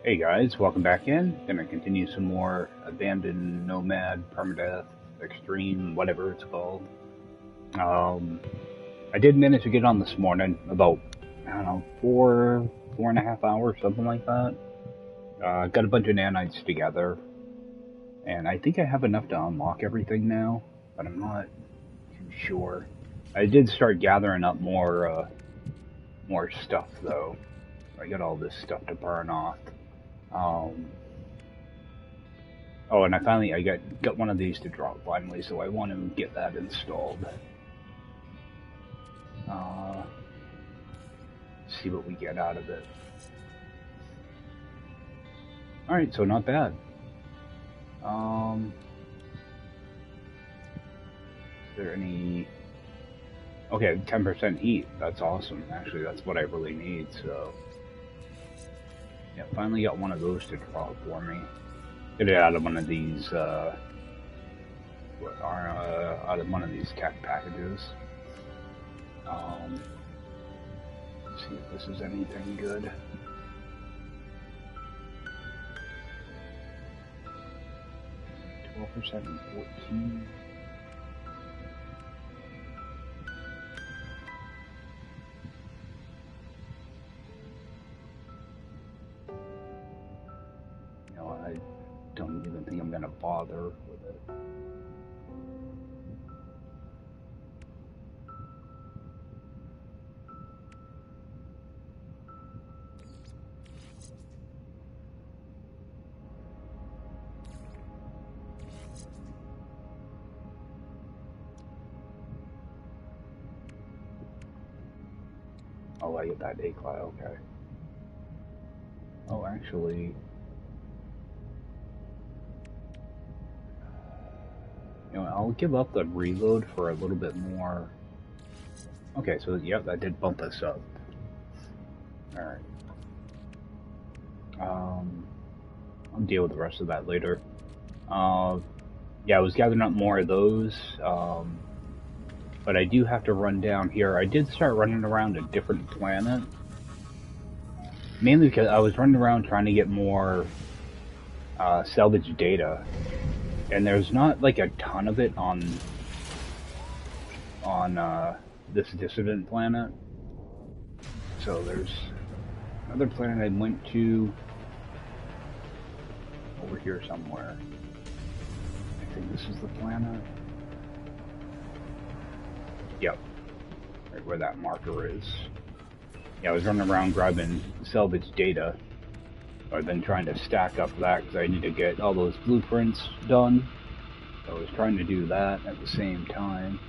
Hey guys, welcome back in. Gonna continue some more Abandoned Nomad, Permadeath, Extreme, whatever it's called. I did manage to get on this morning, about, I don't know, 4.5 hours, something like that. Got a bunch of nanites together, and I think I have enough to unlock everything now, but I'm not too sure. I did start gathering up more stuff though. I got all this stuff to burn off. Oh, and I got one of these to drop finally, so I want to get that installed. See what we get out of it. Alright, so not bad. Is there any... Okay, 10% heat. That's awesome. Actually, that's what I really need, so... Yeah, finally got one of those to drop for me. Get it out of one of these, out of one of these tech packages. Let's see if this is anything good. %, 14. I don't even think I'm gonna bother with it. Oh, I get that A-Cly, okay. Oh, actually... You know, I'll give up the reload for a little bit more. Okay, so yep, that did bump us up. Alright. I'll deal with the rest of that later. Yeah, I was gathering up more of those. But I do have to run down here. I did start running around a different planet. Mainly because I was running around trying to get more salvage data. And there's not like a ton of it on this dissident planet. So there's another planet I went to over here somewhere. I think this is the planet. Yep, right where that marker is. Yeah, I was running around grabbing salvage data. I've been trying to stack up that because I need to get all those blueprints done. So I was trying to do that at the same time.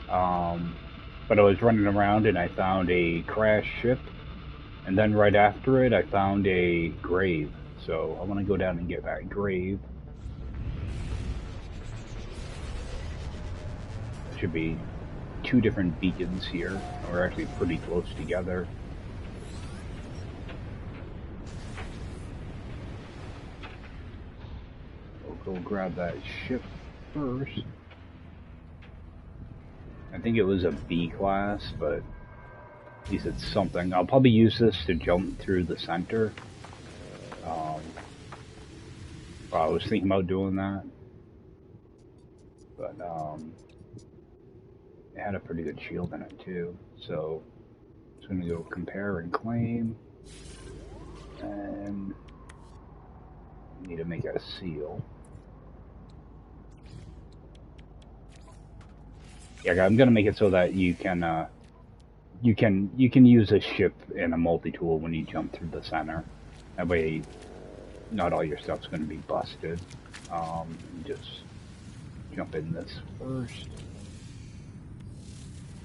But I was running around and I found a crashed ship. And then right after it, I found a grave. So I want to go down and get that grave. There should be 2 different beacons here. We're actually pretty close together. Go grab that ship first. I think it was a B class, but at least it's something. I'll probably use this to jump through the center. I was thinking about doing that, but it had a pretty good shield in it too. So I'm just gonna go compare and claim, and need to make a seal. Yeah, I'm gonna make it so that you can use a ship in a multi-tool when you jump through the center. That way, not all your stuff's gonna be busted. Just jump in this first.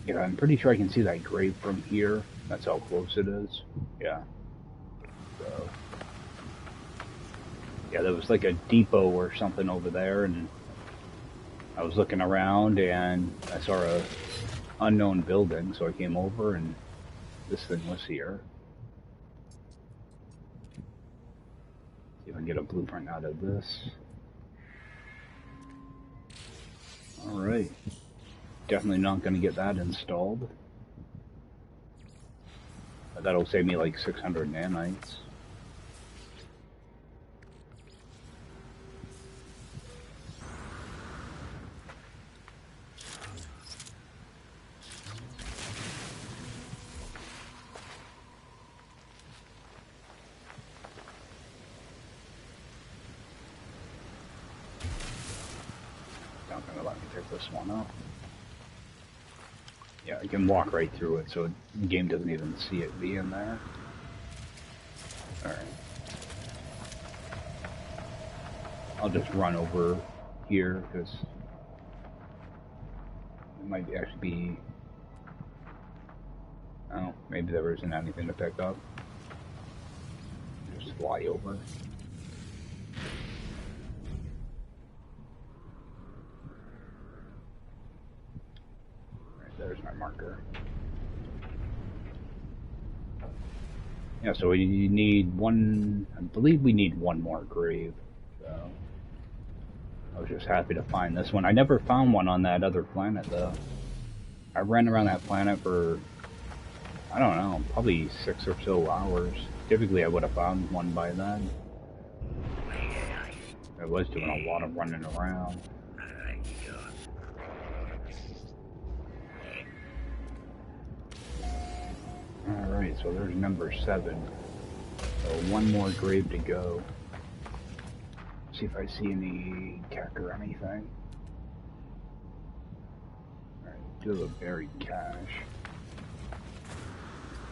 Yeah, I'm pretty sure I can see that grave from here. That's how close it is. Yeah. So, yeah, there was like a depot or something over there, and I was looking around and I saw a unknown building, so I came over and this thing was here. See if I can get a blueprint out of this. Alright. Definitely not going to get that installed. That'll save me like 600 nanites. pick this one up. Yeah, I can walk right through it, so the game doesn't even see it being there. Alright. I'll just run over here, because it might actually be... Oh, maybe there isn't anything to pick up. Just fly over. Right, there's my marker. Yeah, so we need one... I believe we need one more grave. So I was just happy to find this one. I never found one on that other planet, though. I ran around that planet for... I don't know, probably 6 or so hours. Typically I would have found one by then. I was doing a lot of running around. Alright, so there's number 7. So one more grave to go. See if I see any tech or anything. Alright, do a buried cache.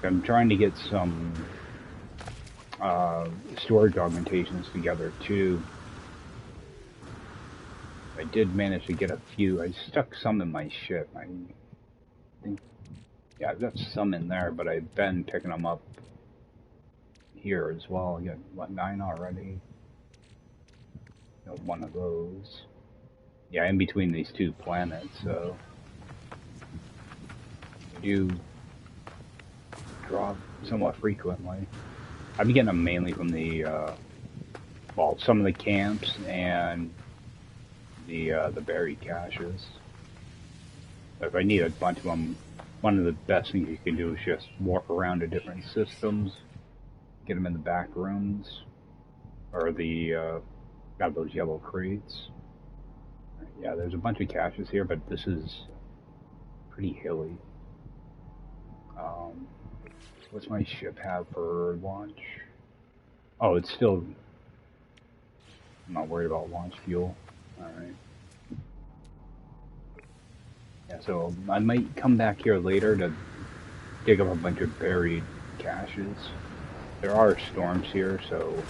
I'm trying to get some storage augmentations together too. I did manage to get a few. I stuck some in my ship. I think, yeah, I've got some in there, but I've been picking them up here as well. I got, what, 9 already? Got one of those. Yeah, in between these two planets, so I do draw somewhat frequently. I've been getting them mainly from the, well, some of the camps and the buried caches. If I need a bunch of them, one of the best things you can do is just walk around to different systems, get them in the back rooms, or the, got those yellow crates. Yeah, there's a bunch of caches here, but this is pretty hilly. What's my ship have for launch? Oh, it's still... I'm not worried about launch fuel. Alright. Yeah, so I might come back here later to dig up a bunch of buried caches. There are storms here, so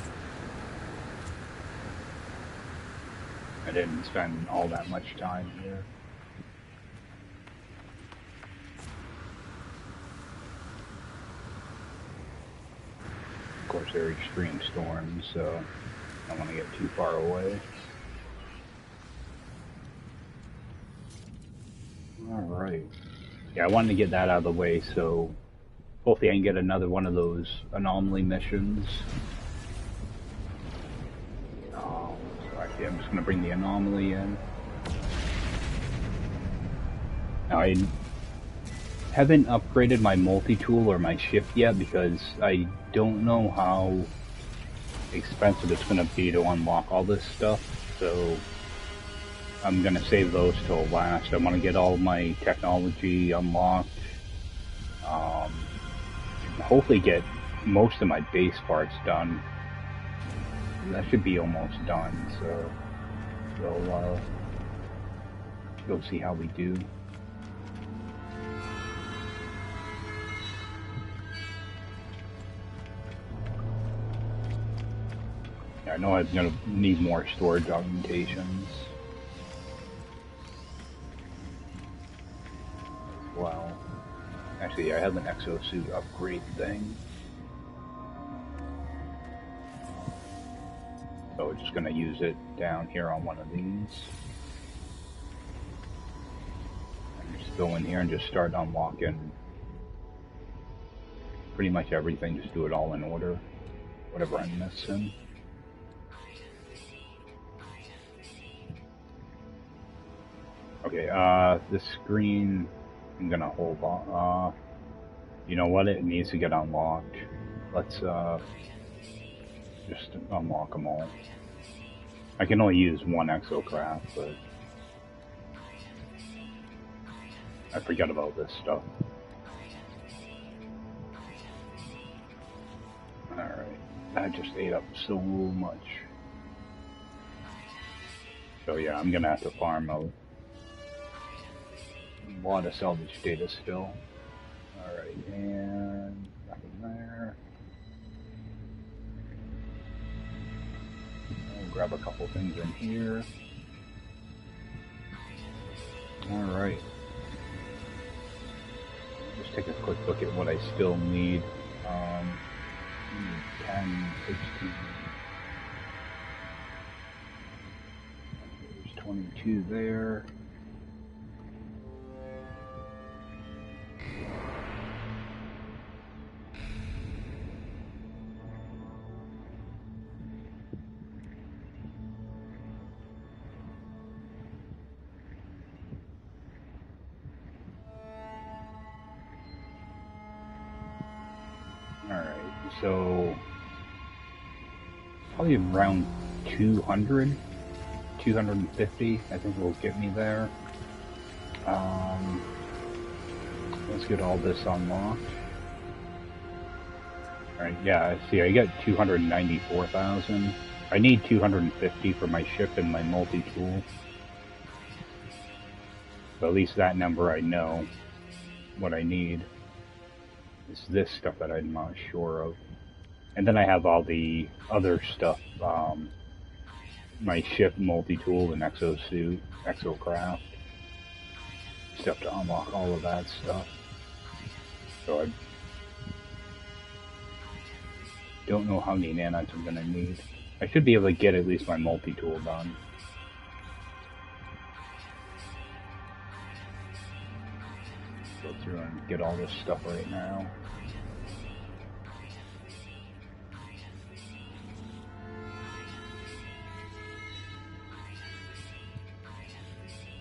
I didn't spend all that much time here. Of course, they're extreme storms, so I don't want to get too far away. Alright. Yeah, I wanted to get that out of the way, so hopefully I can get another one of those anomaly missions. So actually, I'm just going to bring the anomaly in. Now, I haven't upgraded my multi-tool or my ship yet because I don't know how expensive it's going to be to unlock all this stuff, so I'm going to save those till last. I want to get all my technology unlocked, hopefully get most of my base parts done. That should be almost done, so we'll see how we do. I know I'm going to need more storage augmentations. Well, actually, I have an exosuit upgrade thing. So we're just going to use it down here on one of these. And just go in here and just start unlocking pretty much everything. Just do it all in order. Whatever I'm missing. Okay, this screen, I'm gonna hold on. You know what? It needs to get unlocked. Let's just unlock them all. I can only use one exocraft, but I forgot about this stuff. Alright, that just ate up so much. So yeah, I'm gonna have to farm out A lot of salvage data still. Alright, and nothing there. I'll grab a couple things in here. Alright. Just take a quick look at what I still need. 10, 16. There's 22 there. Alright, so probably around 200, 250, I think will get me there. Let's get all this unlocked. Alright, yeah, see, I get 294,000. I need 250 for my ship and my multi-tool. So at least that number I know what I need. It's this stuff that I'm not sure of. And then I have all the other stuff, my ship, Multitool, and Exosuit, Exocraft. Stuff to unlock all of that stuff. So I don't know how many nanites I'm going to need. I should be able to get at least my Multitool done. Go through and get all this stuff right now.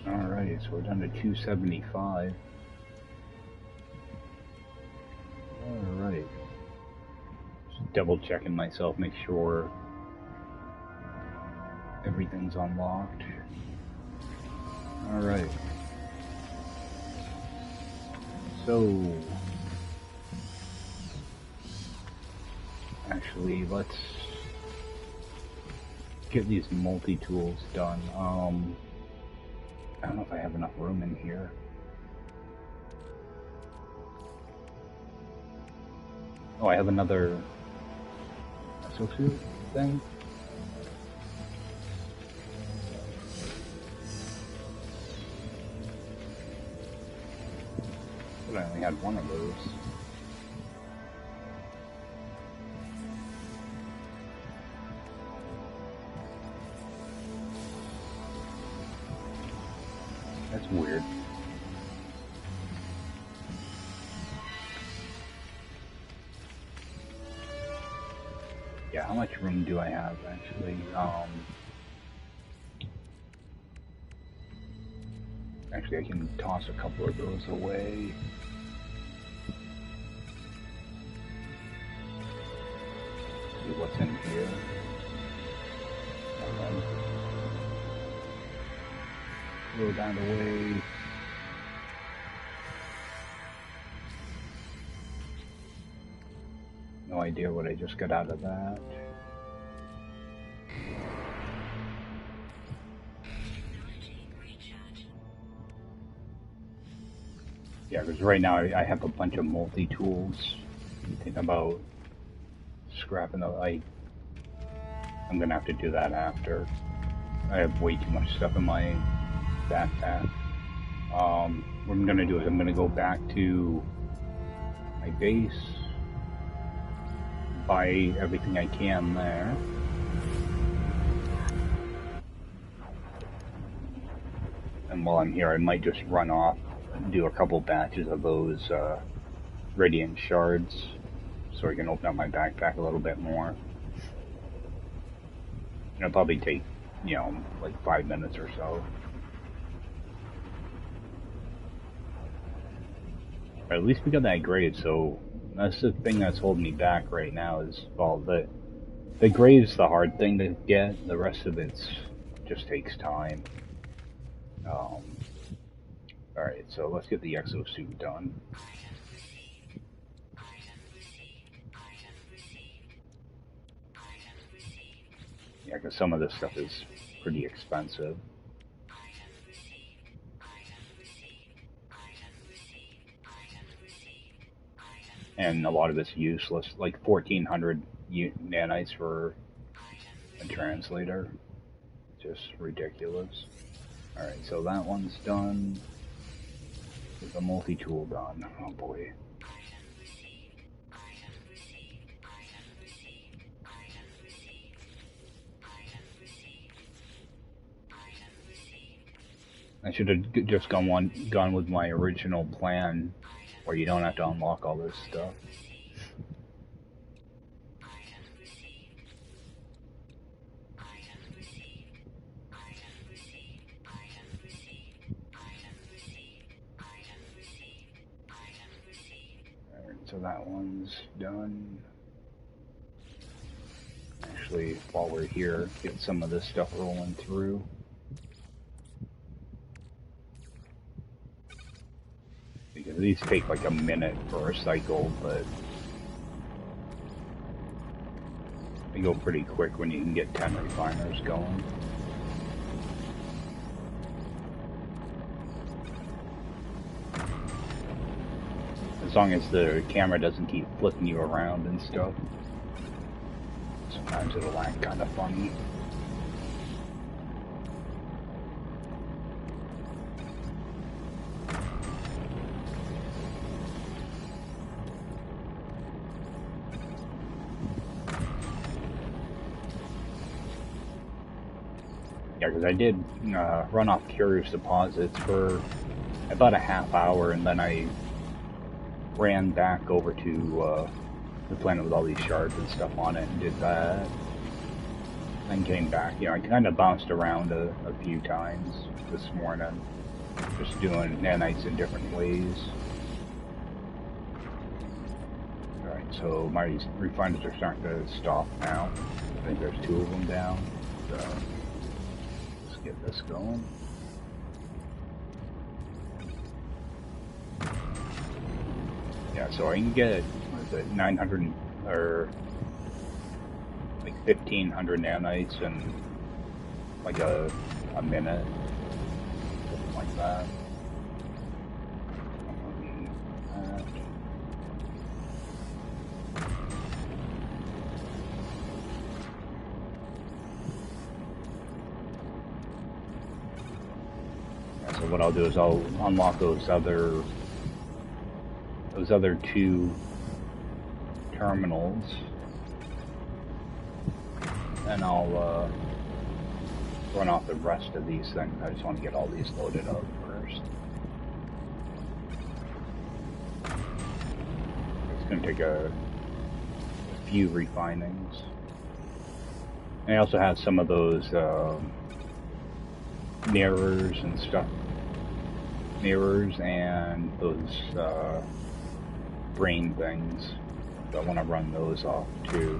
Alright, so we're down to 275. Alright. Just double checking myself, make sure everything's unlocked. Alright. So, actually, let's get these multi-tools done. I don't know if I have enough room in here. Oh, I have another Exosuit thing? But I only had one of those. That's weird. Yeah, how much room do I have actually? Actually, I can toss a couple of those away. See what's in here. Throw that away. No idea what I just got out of that. Yeah, because right now I have a bunch of multi-tools. Thinking about scrapping the I'm gonna have to do that after. I have way too much stuff in my backpack. What I'm gonna do is I'm gonna go back to my base, buy everything I can there. And while I'm here, I might just run off and do a couple batches of those radiant shards so I can open up my backpack a little bit more. It'll probably take, you know, like 5 minutes or so. But at least we got that grade, so that's the thing that's holding me back right now is, well, the grade's the hard thing to get, the rest of it just takes time. Alright, so let's get the exosuit done. Yeah, because some of this stuff is pretty expensive. and a lot of it's useless. Like 1,400 nanites for a translator. Just ridiculous. Alright, so that one's done. There's a multi-tool done. Oh boy. I should have just gone with my original plan, where you don't have to unlock all this stuff. Alright, so that one's done. Actually, while we're here, get some of this stuff rolling through. Because these take like a minute for a cycle, but they go pretty quick when you can get 10 refiners going. As long as the camera doesn't keep flipping you around and stuff. Sometimes it'll act kind of funny. Yeah, because I did run off Curious Deposits for about a half hour, and then I ran back over to the planet with all these shards and stuff on it and did that. Then came back. You know, I kind of bounced around a few times this morning, just doing nanites in different ways. Alright, so my refiners are starting to stop now. I think there's 2 of them down. So let's get this going. Yeah, so I can get, what is it, 900 or like 1,500 nanites in like a minute, something like that. Yeah, so what I'll do is I'll unlock those other 2 terminals, and I'll run off the rest of these things. I just want to get all these loaded up first. It's going to take a few refinings. And I also have some of those mirrors and stuff. Mirrors and those brain things. So I want to run those off too.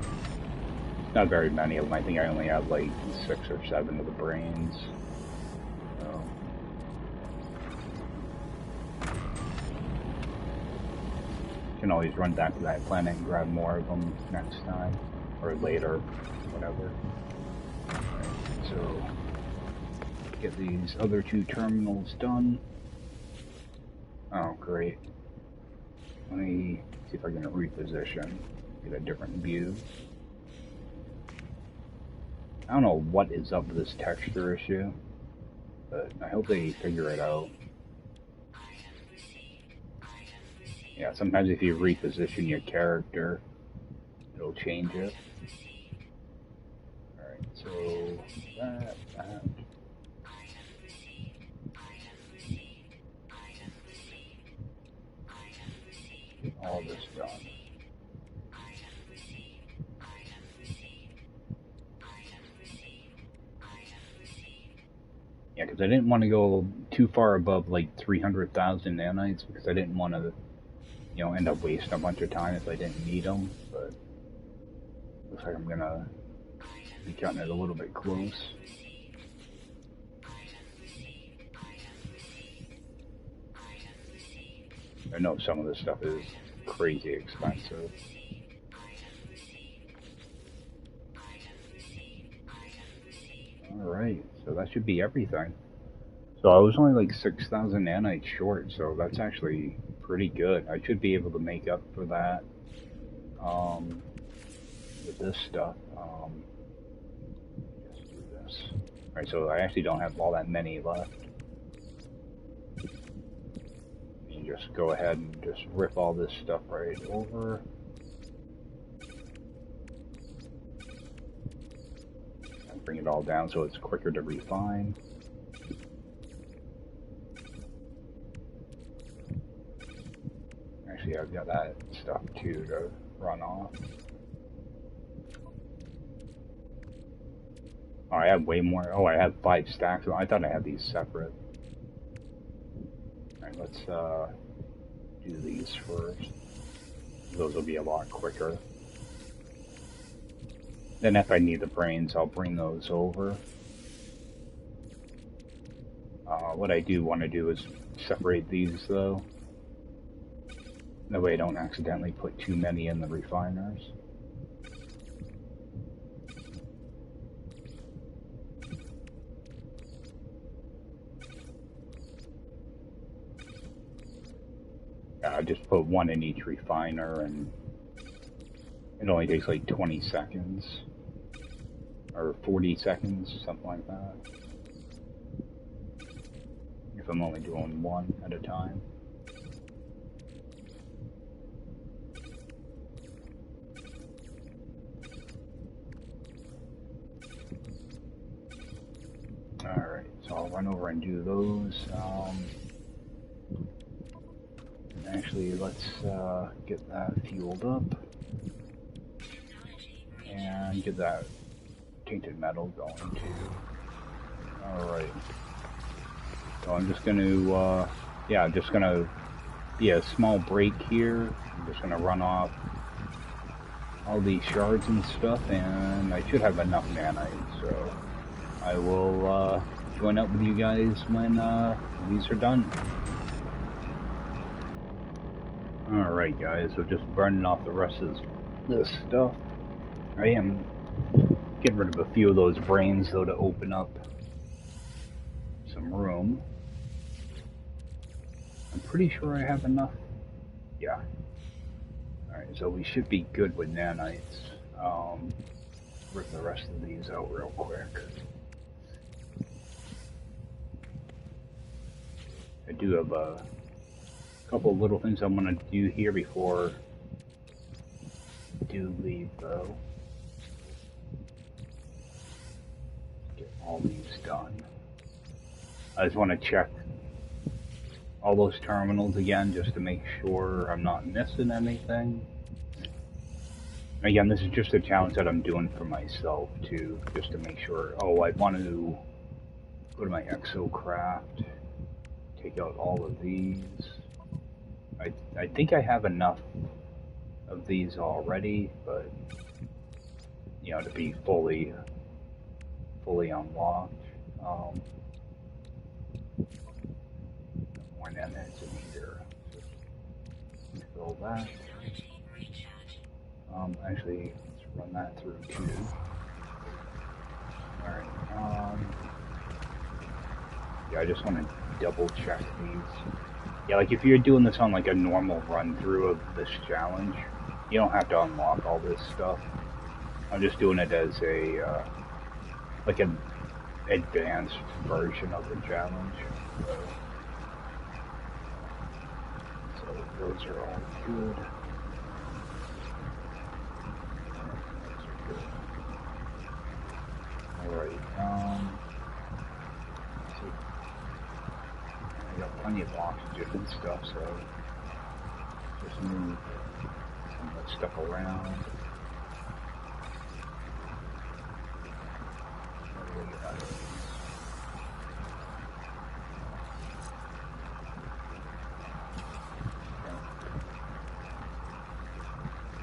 Not very many of them. I think I only have like 6 or 7 of the brains. So. Can always run back to that planet and grab more of them next time. Or later. Whatever. Alright, so get these other 2 terminals done. Oh, great. Let me see if I can reposition, get a different view. I don't know what is up with this texture issue, but I hope they figure it out. Yeah, sometimes if you reposition your character, it'll change it. Alright, so that. Get all this done. Yeah, because I didn't want to go too far above like 300,000 nanites, because I didn't want to, you know, end up wasting a bunch of time if I didn't need them. But looks like I'm gonna be cutting it a little bit close. I know some of this stuff is crazy expensive. Alright, so that should be everything. So I was only like 6,000 nanites short, so that's actually pretty good. I should be able to make up for that with this stuff. Just do this. Alright, so I actually don't have all that many left. You just go ahead and just rip all this stuff right over. And bring it all down so it's quicker to refine. Actually, I've got that stuff too to run off. Oh, I have way more. Oh, I have 5 stacks. I thought I had these separate. Alright, let's do these first. Those will be a lot quicker. Then if I need the brains, I'll bring those over. What I do want to do is separate these though. That way I don't accidentally put too many in the refiners. I just put one in each refiner, and it only takes like 20 seconds. Or 40 seconds, something like that. If I'm only doing one at a time. Alright, so I'll run over and do those. Actually, let's get that fueled up. And get that tainted metal going too. Alright. So I'm just gonna, yeah, just gonna be a small break here. I'm just gonna run off all these shards and stuff, and I should have enough nanites, so I will join up with you guys when these are done. Alright guys, so just burning off the rest of this stuff. I am getting rid of a few of those brains though to open up some room. I'm pretty sure I have enough. Yeah. Alright, so we should be good with nanites. Rip the rest of these out real quick. I do have a couple of little things I'm going to do here before I do leave though. Get all these done. I just want to check all those terminals again just to make sure I'm not missing anything. Again, this is just a challenge that I'm doing for myself too, just to make sure. Oh, I want to go to my Exocraft, take out all of these. I think I have enough of these already, but you know, to be fully unlocked. More nanites in here. Just fill that. Actually, let's run that through too. Alright, yeah, I just want to double check these. Yeah, like if you're doing this on like a normal run through of this challenge, you don't have to unlock all this stuff. I'm just doing it as a, like an advanced version of the challenge. So those are all good. Alright, let's see. I got plenty of oxygen and stuff, so just move some of that stuff around.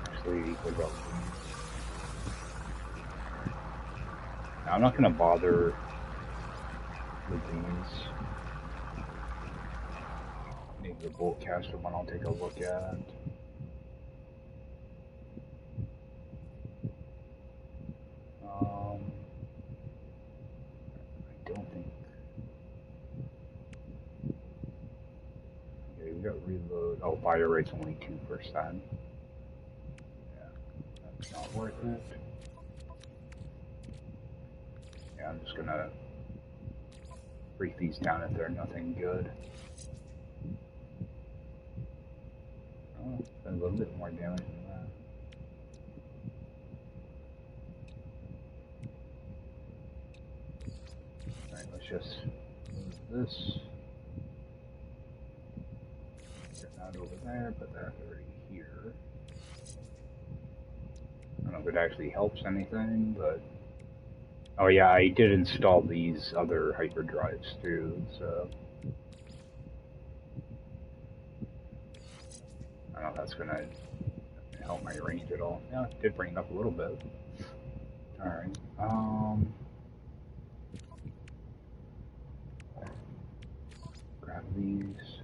Actually, what about I'm not going to bother with these. Maybe the bolt caster one I'll take a look at. I don't think Oh, fire rate's only 2%. Yeah, that's not worth it. Yeah, I'm just gonna break these down if they're nothing good. Oh, it's been a little bit more damage than that. Alright, let's just move this. Get that over there, put that right here. I don't know if it actually helps anything, but... Oh yeah, I did install these other hyperdrives too, so... I don't know if that's gonna help my range at all. Yeah, it did bring it up a little bit. Alright, grab these.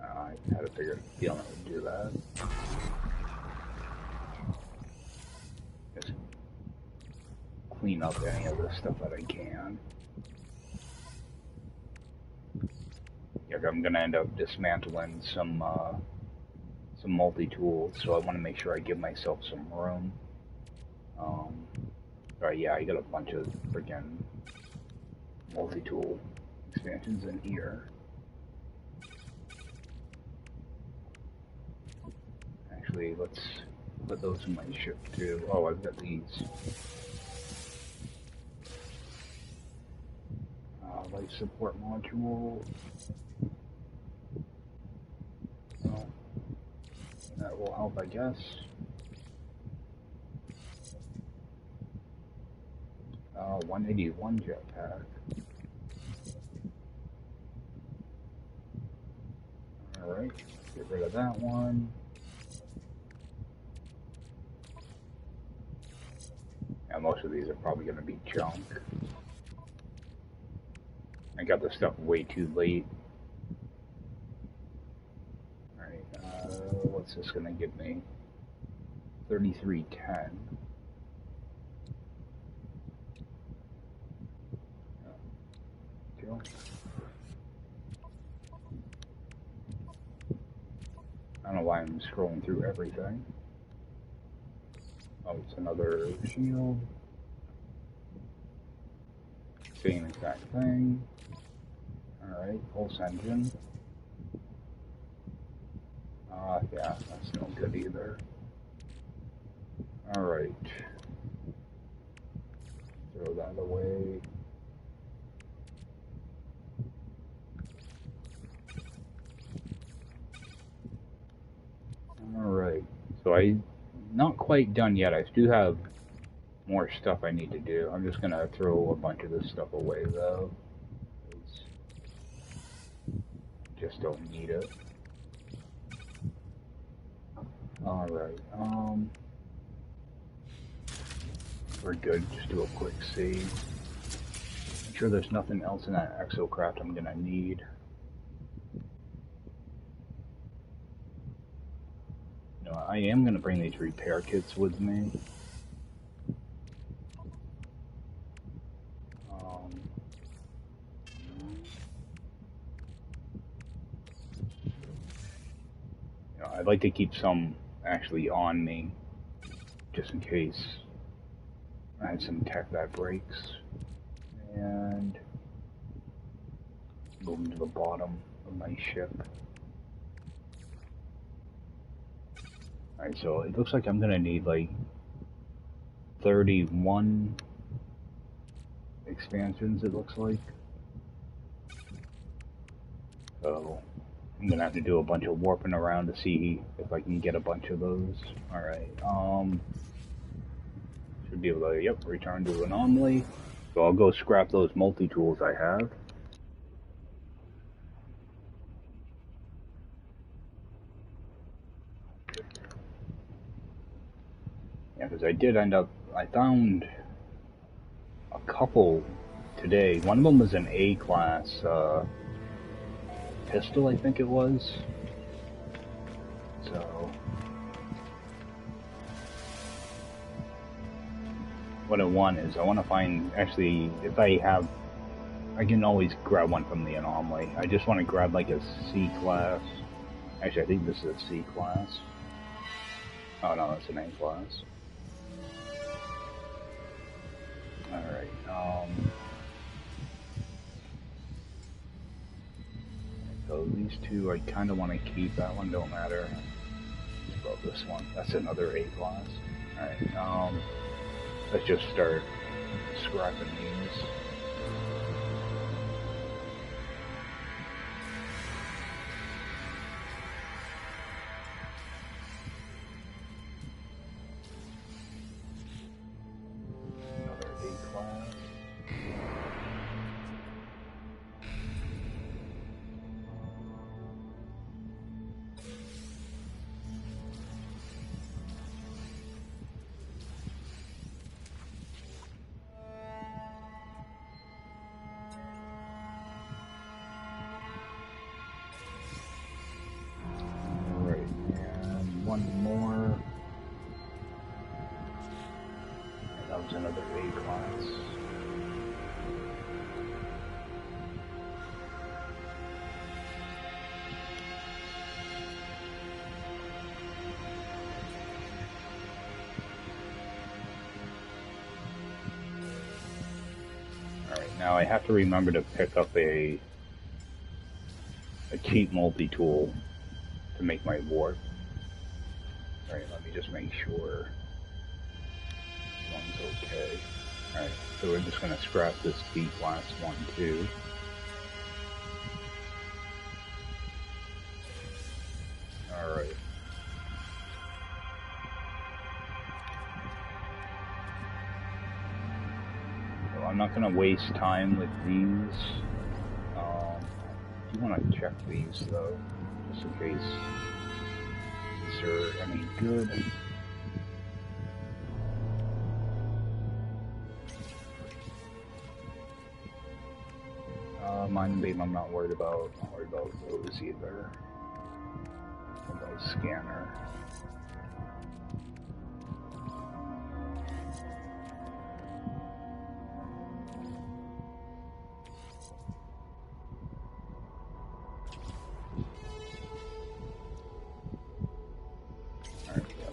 I had a feeling it would do that. Just clean up any of the stuff that I can. Yeah, I'm gonna end up dismantling some multi-tools, so I want to make sure I give myself some room. Right, yeah, I got a bunch of freaking multi-tool expansions in here. Actually, let's put those in my ship too. Oh, I've got these. Life support module. Well, that will help, I guess. 181 jetpack. Alright, get rid of that one. Yeah, most of these are probably going to be junk. I got this stuff way too late. Alright, what's this going to give me? 3310. I don't know why I'm scrolling through everything. Oh, it's another shield. Same exact thing. Alright, pulse engine. Yeah, that's no good either. Alright. Throw that away. Alright, so I'm not quite done yet. I do have more stuff I need to do. I'm just gonna throw a bunch of this stuff away though. Just don't need it. Alright, we're good. Just do a quick save. Make sure there's nothing else in that Exocraft I'm gonna need. You know, I am gonna bring these repair kits with me. You know, I'd like to keep some actually on me, just in case I have some tech that breaks. And moving to the bottom of my ship. Alright, so it looks like I'm gonna need like 31 expansions, it looks like. So I'm gonna have to do a bunch of warping around to see if I can get a bunch of those. Alright, should be able to, yep, return to anomaly. So I'll go scrap those multi-tools I have. Yeah, because I did end up, I found a couple today. One of them was an A-class pistol, I think it was. So what I want is I want to find, actually, if I have, I can always grab one from the anomaly. I just want to grab like a C class. Actually, I think this is a C class. Oh no, that's an A class. Alright, so these two I kind of want to keep. That one don't matter. Let's about this one. That's another A class. Alright, let's just start scrapping these. Another A class. One more. That was another A class. Alright, now I have to remember to pick up a cheap multi-tool to make my warp. Alright, let me just make sure this one's okay. Alright, so we're just going to scrap this B class one too. Alright. So I'm not going to waste time with these. I do want to check these though, just in case. Are any good? Mine and beam I'm not worried about. Not worried about those either. About scanner.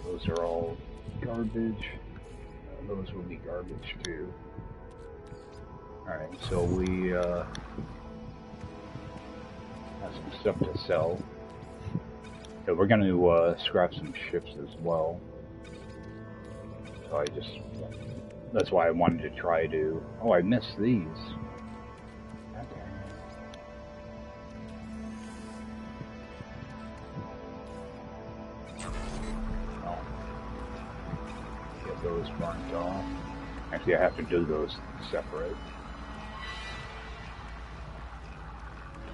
Those are all garbage. Those will be garbage too. Alright, so we have some stuff to sell. So we're going to scrap some ships as well. So that's why I wanted to try to... Oh, I missed these. Those burnt off. Actually, I have to do those separate.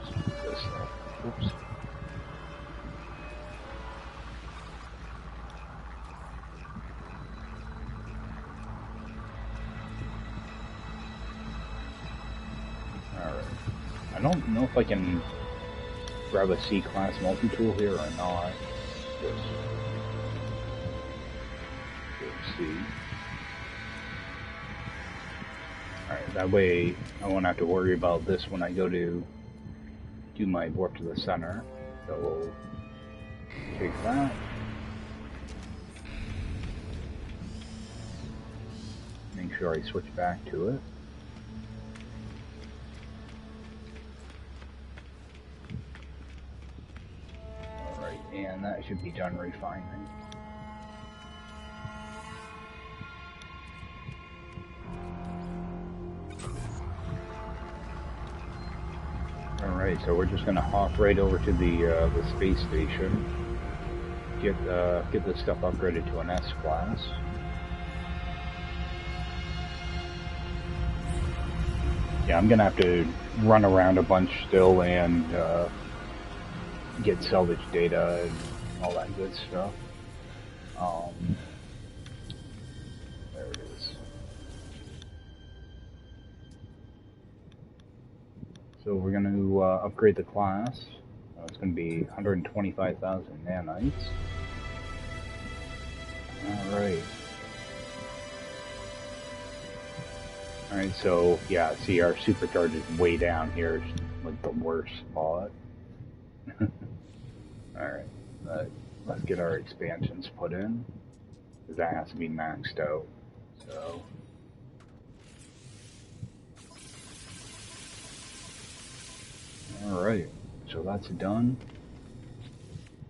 Just do this stuff. Oops. Alright. I don't know if I can grab a C-class multi-tool here or not. Just see. Alright, that way I won't have to worry about this when I go to do my warp to the center. So we'll take that. Make sure I switch back to it. Alright, and that should be done refining. Alright, so we're just going to hop right over to the space station, get this stuff upgraded to an S class. Yeah, I'm going to have to run around a bunch still and get salvage data and all that good stuff. There it is. So we're going to upgrade the class. It's going to be 125,000 nanites. Alright. Alright, so yeah, see our supercharge is way down here, like the worst spot. Alright, let's get our expansions put in, because that has to be maxed out. So, alright, so that's done.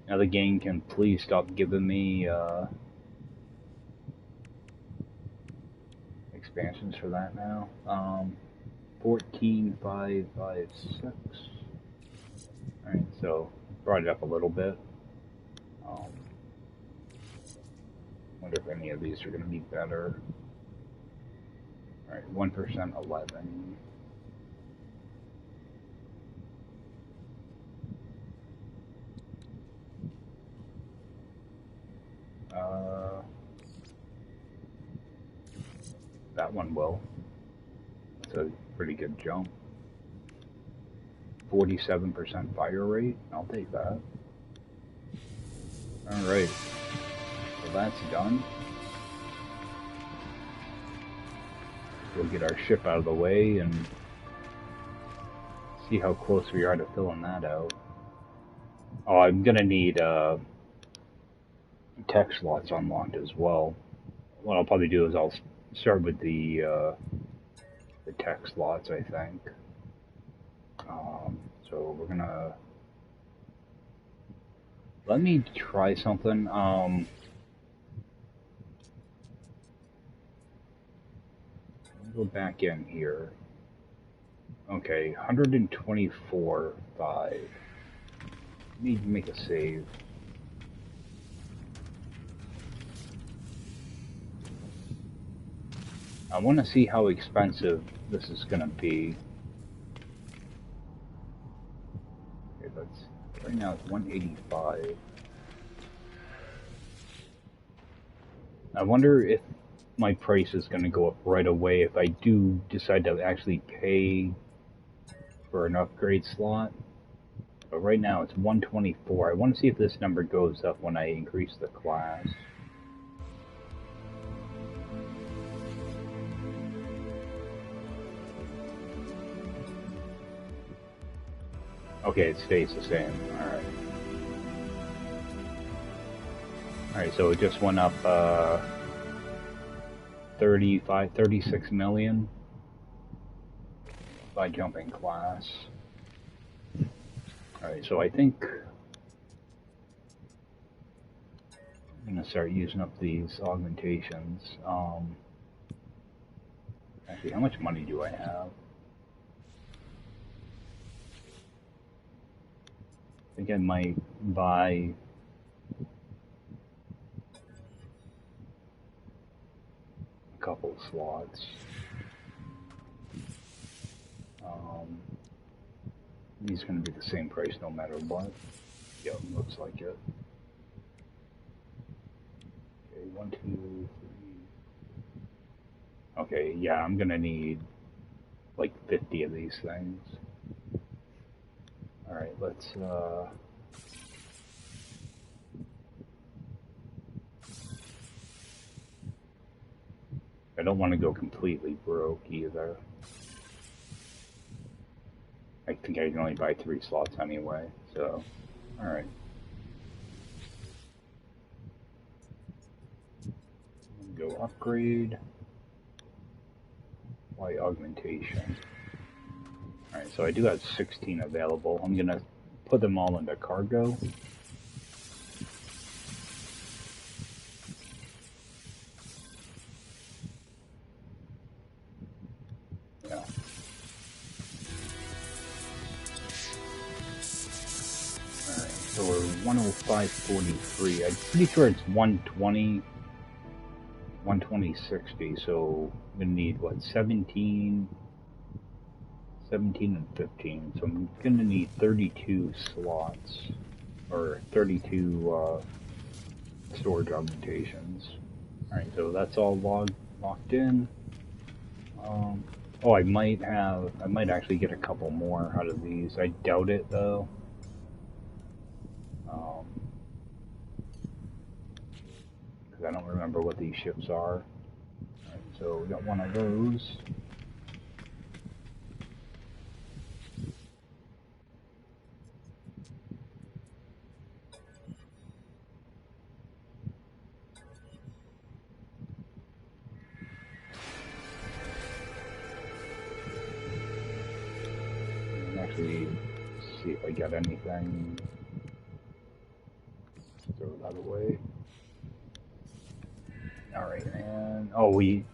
Now the game can please stop giving me expansions for that now. 14,556. Alright, so brought it up a little bit. Wonder if any of these are going to be better. Alright, 1%, 11. That one will. That's a pretty good jump. 47% fire rate. I'll take that. Alright. So that's done. We'll get our ship out of the way and see how close we are to filling that out. Oh, I'm gonna need tech slots unlocked as well. What I'll probably do is I'll start with the tech slots, I think. So we're gonna let me try something. Go back in here. Okay, 124.5. Need to make a save. I want to see how expensive this is going to be. Okay, right now it's 185. I wonder if my price is going to go up right away if I do decide to actually pay for an upgrade slot. But right now it's 124. I want to see if this number goes up when I increase the class. Okay, it stays the same. Alright. Alright, so it just went up 36 million by jumping class. Alright, so I think I'm going to start using up these augmentations. Actually, how much money do I have? I think I might buy a couple slots. These are going to be the same price no matter what. Yep, looks like it. Okay, 1, 2, 3. Okay, yeah, I'm going to need like 50 of these things. Alright, let's I don't want to go completely broke either. I think I can only buy 3 slots anyway, so alright. Go upgrade. Why augmentation? Alright, so I do have 16 available. I'm gonna put them all into cargo. Yeah. Alright, so we're 105.43. I'm pretty sure it's 120. 120.60, so I'm gonna need what, 17 and 15, so I'm gonna need 32 slots, or 32 storage augmentations. Alright, so that's all locked in. Oh, I might actually get a couple more out of these. I doubt it though. I don't remember what these ships are. Right, so we got one of those. actually see if I get anything. Throw that away. Alright, and... oh, we...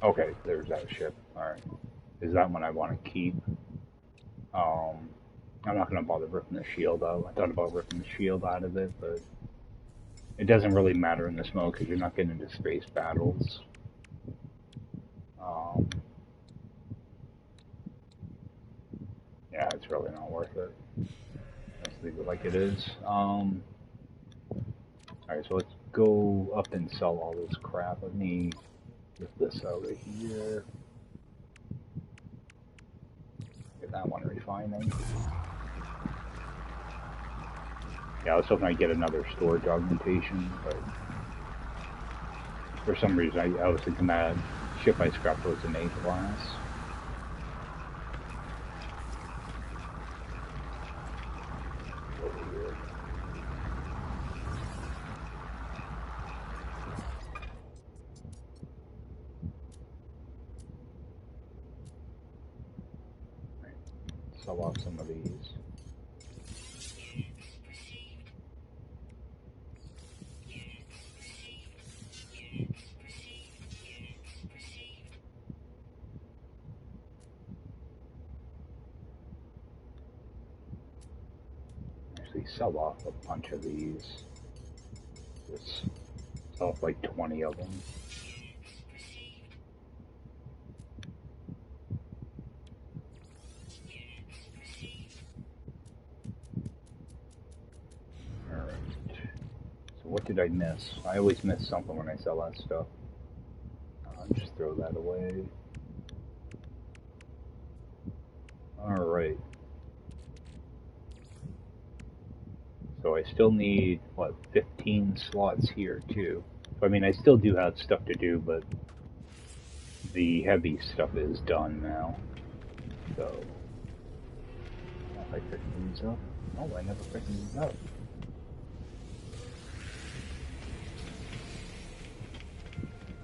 okay, there's that ship. Alright. Is that one I want to keep? I'm not going to bother ripping the shield out. I thought about ripping the shield out of it, but... it doesn't really matter in this mode because you're not getting into space battles. Yeah, it's really not worth it. Let's leave it like it is. Alright, so let's go up and sell all this crap. Let me get this out of here. Get that one refining. Yeah, I was hoping I'd get another storage augmentation, but for some reason I was thinking that ship I scrapped was an A class. Over here. Right. Sell off some of these. Sell off a bunch of these. Just sell off like 20 of them. Alright. So what did I miss? I always miss something when I sell that stuff. Just throw that away. Alright. So I still need, what, 15 slots here, too. So, I mean, I still do have stuff to do, but the heavy stuff is done now. So, if I pick these up. Oh, I never picked these up.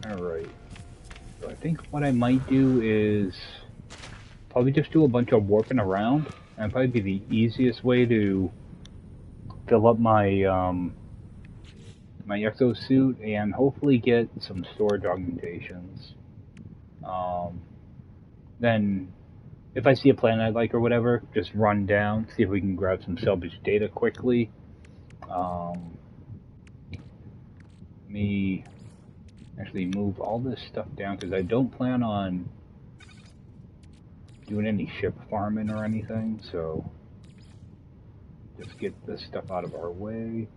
Alright. So I think what I might do is probably just do a bunch of warping around. And probably be the easiest way to fill up my my exosuit and hopefully get some storage augmentations. Then, if I see a planet I like or whatever, just run down, see if we can grab some salvage data quickly. Let me actually move all this stuff down because I don't plan on doing any ship farming or anything, so just get this stuff out of our way.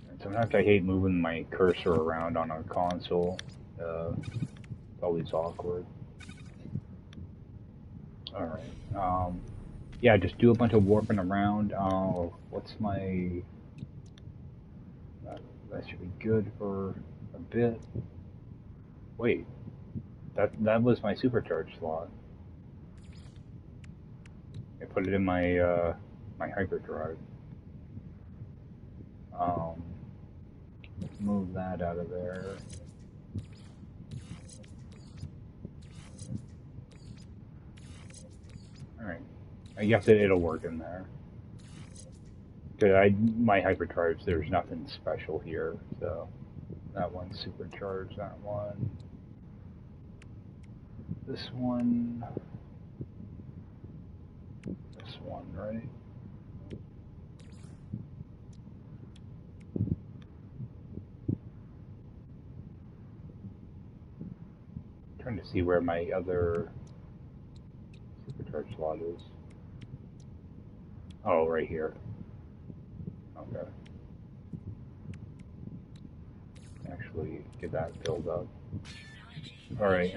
And sometimes I hate moving my cursor around on a console. It's always awkward. Alright. Yeah, just do a bunch of warping around. What's my... that should be good for a bit. Wait, that was my supercharged slot. I put it in my my hyperdrive. Let's move that out of there. All right, I guess it'll work in there. Cause my hyperdrives, there's nothing special here, so. That one's supercharged, that one. This one. This one, right? I'm trying to see where my other supercharged slot is. Oh, right here. Okay. Actually get that filled up. Alright,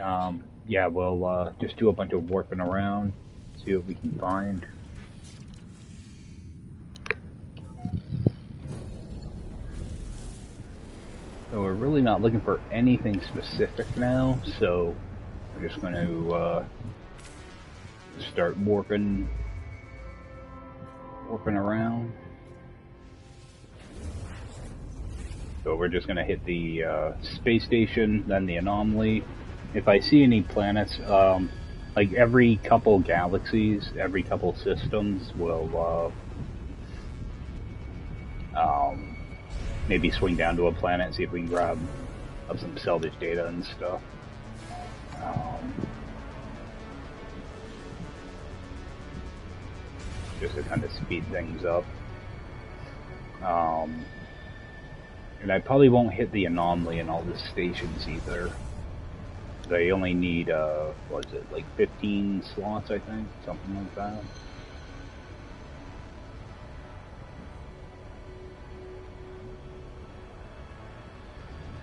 yeah, we'll just do a bunch of warping around, see what we can find. So we're really not looking for anything specific now, so we're just going to start warping warping around. So we're just going to hit the space station, then the anomaly. If I see any planets, like every couple galaxies, every couple systems will maybe swing down to a planet, see if we can grab up some salvage data and stuff. Just to kind of speed things up. And I probably won't hit the anomaly in all the stations either. They only need, what is it, like 15 slots, I think? Something like that.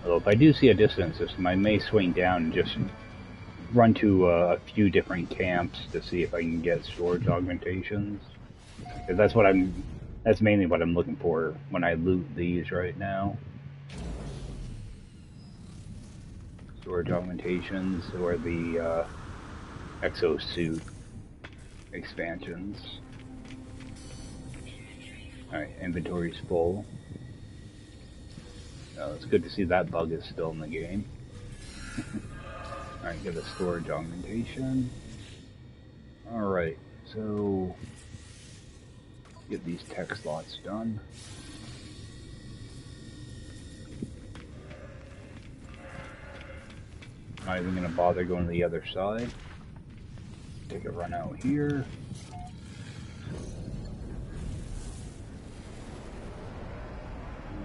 Although if I do see a distance system, I may swing down and just run to a few different camps to see if I can get storage augmentations. Because that's mainly what I'm looking for when I loot these right now. Storage augmentations or the Exosuit expansions. Alright, inventory's full. It's good to see that bug is still in the game. Alright, get a storage augmentation. Alright, so get these tech slots done. Not even going to bother going to the other side. Take a run out here.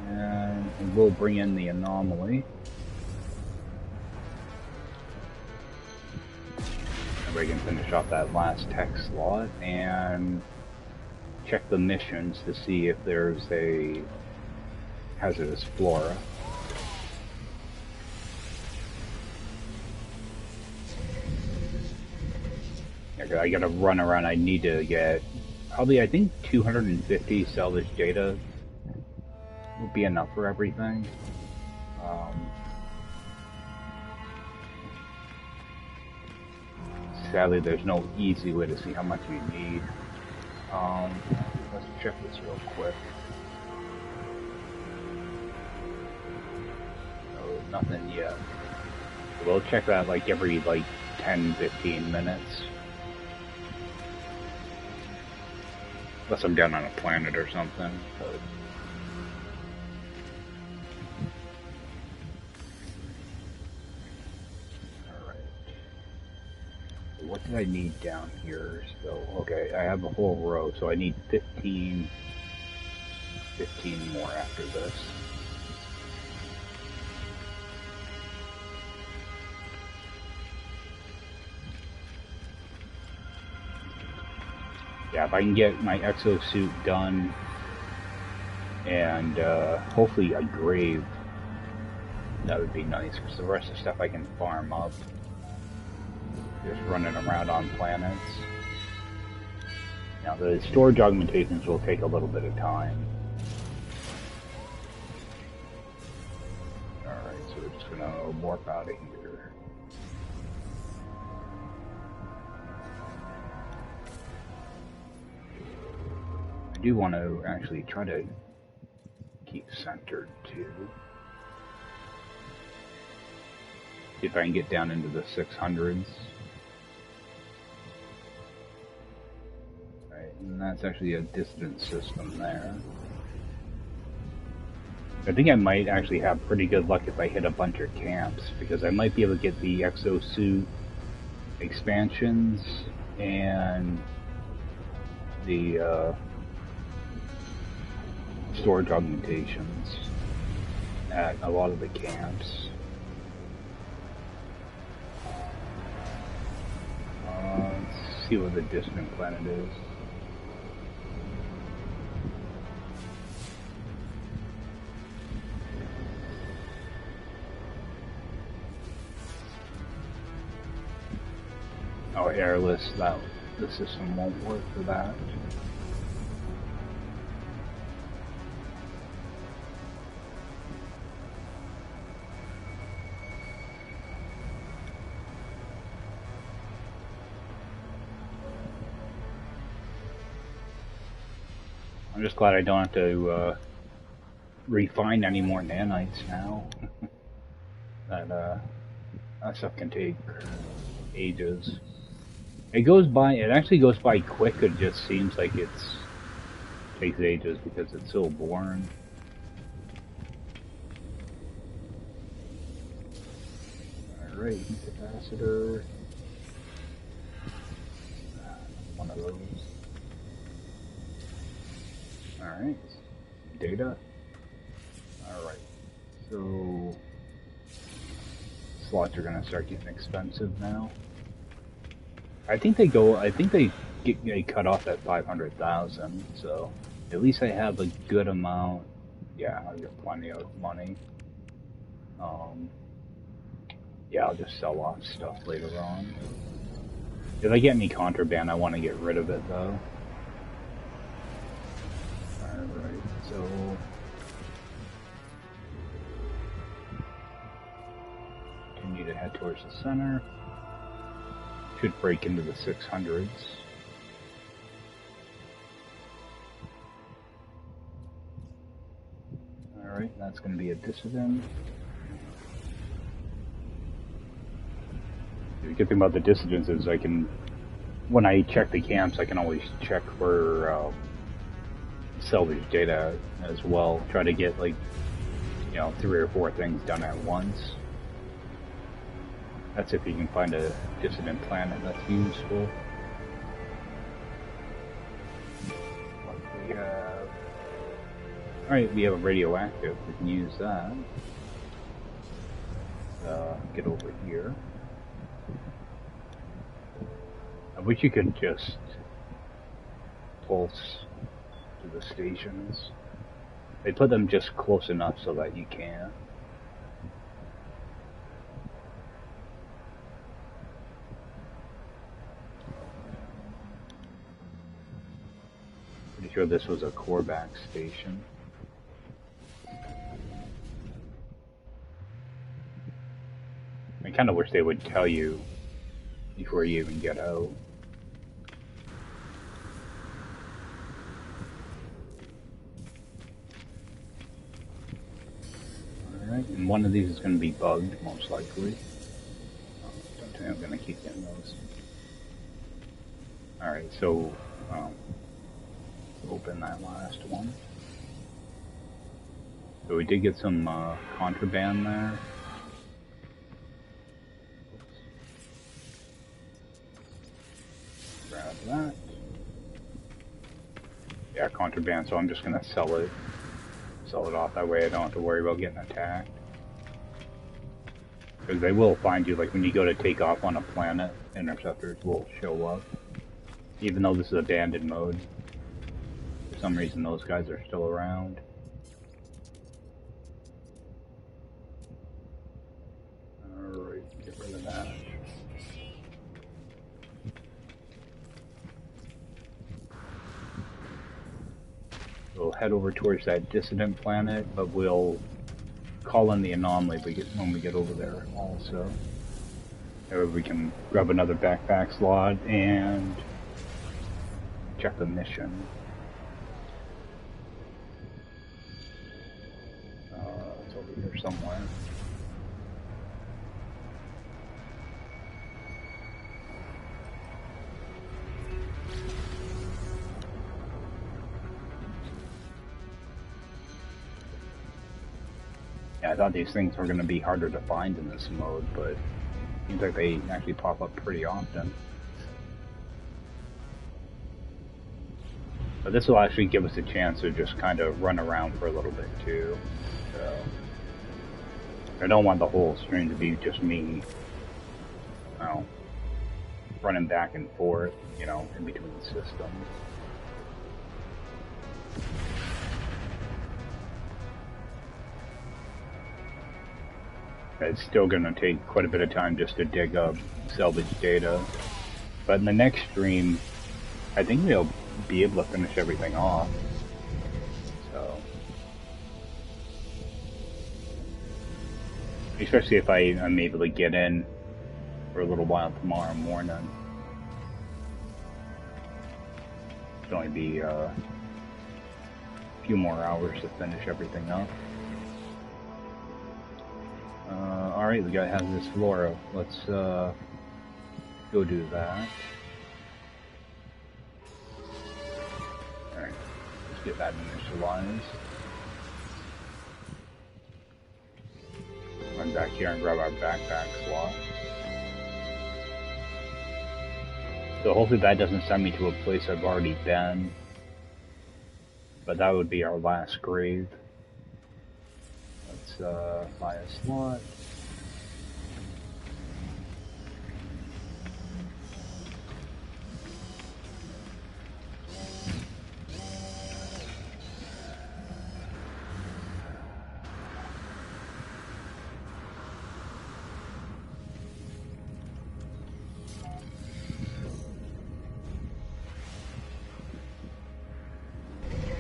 And we'll bring in the anomaly. And we can finish off that last tech slot and check the missions to see if there's a hazardous flora. I gotta run around. I need to get probably, I think, 250 salvage data will be enough for everything. Sadly, there's no easy way to see how much you need. Let's check this real quick. Oh, nothing yet. We'll check that like every 10-15 minutes. Unless I'm down on a planet or something. But alright. What did I need down here still? Okay, I have a whole row, so I need 15 more after this. Yeah, if I can get my exosuit done and hopefully a grave, that would be nice, because the rest of the stuff I can farm up. Just running around on planets. Now the storage augmentations will take a little bit of time. Alright, so we're just gonna warp out of here. I do want to actually try to keep centered too. See if I can get down into the 600s. Right, and that's actually a distance system there. I think I might actually have pretty good luck if I hit a bunch of camps, because I might be able to get the Exosuit expansions and the storage augmentations at a lot of the camps. Let's see what the distant planet is. Oh, airless, the system won't work for that. I'm just glad I don't have to refine any more nanites now. That stuff can take ages. It actually goes by quick. It just seems like takes ages because it's so boring. Alright, capacitor. One of those. Alright, data. Alright, so slots are gonna start getting expensive now. I think they get cut off at 500,000, so at least I have a good amount. Yeah, I got plenty of money. Yeah, I'll just sell off stuff later on. If I get any contraband, I want to get rid of it though. Alright, so continue to head towards the center. Should break into the 600s. Alright, that's going to be a dissident. The good thing about the dissidents is when I check the camps, I can always check for salvage data as well. Try to get 3 or 4 things done at once. That's if you can find a dissident planet that's useful. What we have... Alright, we have a radioactive. We can use that. Get over here. I wish you could just pulse to the stations. They put them just close enough so that you can. Pretty sure this was a Korvax station. I kind of wish they would tell you before you even get out. Alright, and one of these is going to be bugged, most likely. Don't think I'm going to keep getting those. Alright, so open that last one. So we did get some contraband there. Grab that. Yeah, contraband, so I'm just gonna sell it off, that way I don't have to worry about getting attacked. Because they will find you, like when you go to take off on a planet, interceptors will show up. Even though this is abandoned mode. For some reason those guys are still around. Alright, get rid of that. We'll head over towards that dissident planet, but we'll call in the anomaly when we get over there also. Or we can grab another backpack slot and check the mission. It's over here somewhere. Yeah, I thought these things were going to be harder to find in this mode, but it seems like they actually pop up pretty often. But this will actually give us a chance to just kind of run around for a little bit too. So I don't want the whole stream to be just me, running back and forth, in between systems. It's still going to take quite a bit of time just to dig up salvage data. But in the next stream, I think we'll be able to finish everything off. So, especially if I'm able to get in for a little while tomorrow morning. It'll only be few more hours to finish everything up. Alright, we gotta have this flora. Let's go do that. Alright, let's get that initialized. Run back here and grab our backpack slot. So hopefully that doesn't send me to a place I've already been. But that would be our last grave. Let's buy a slot.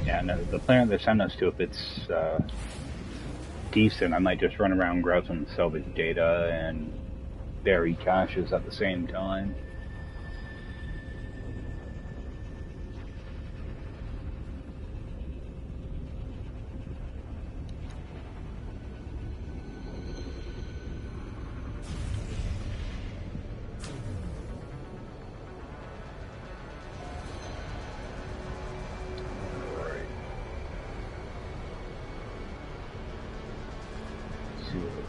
Yeah, no, the planet they sent us to, if it's decent, I might just run around, grab some salvage data, and bury caches at the same time.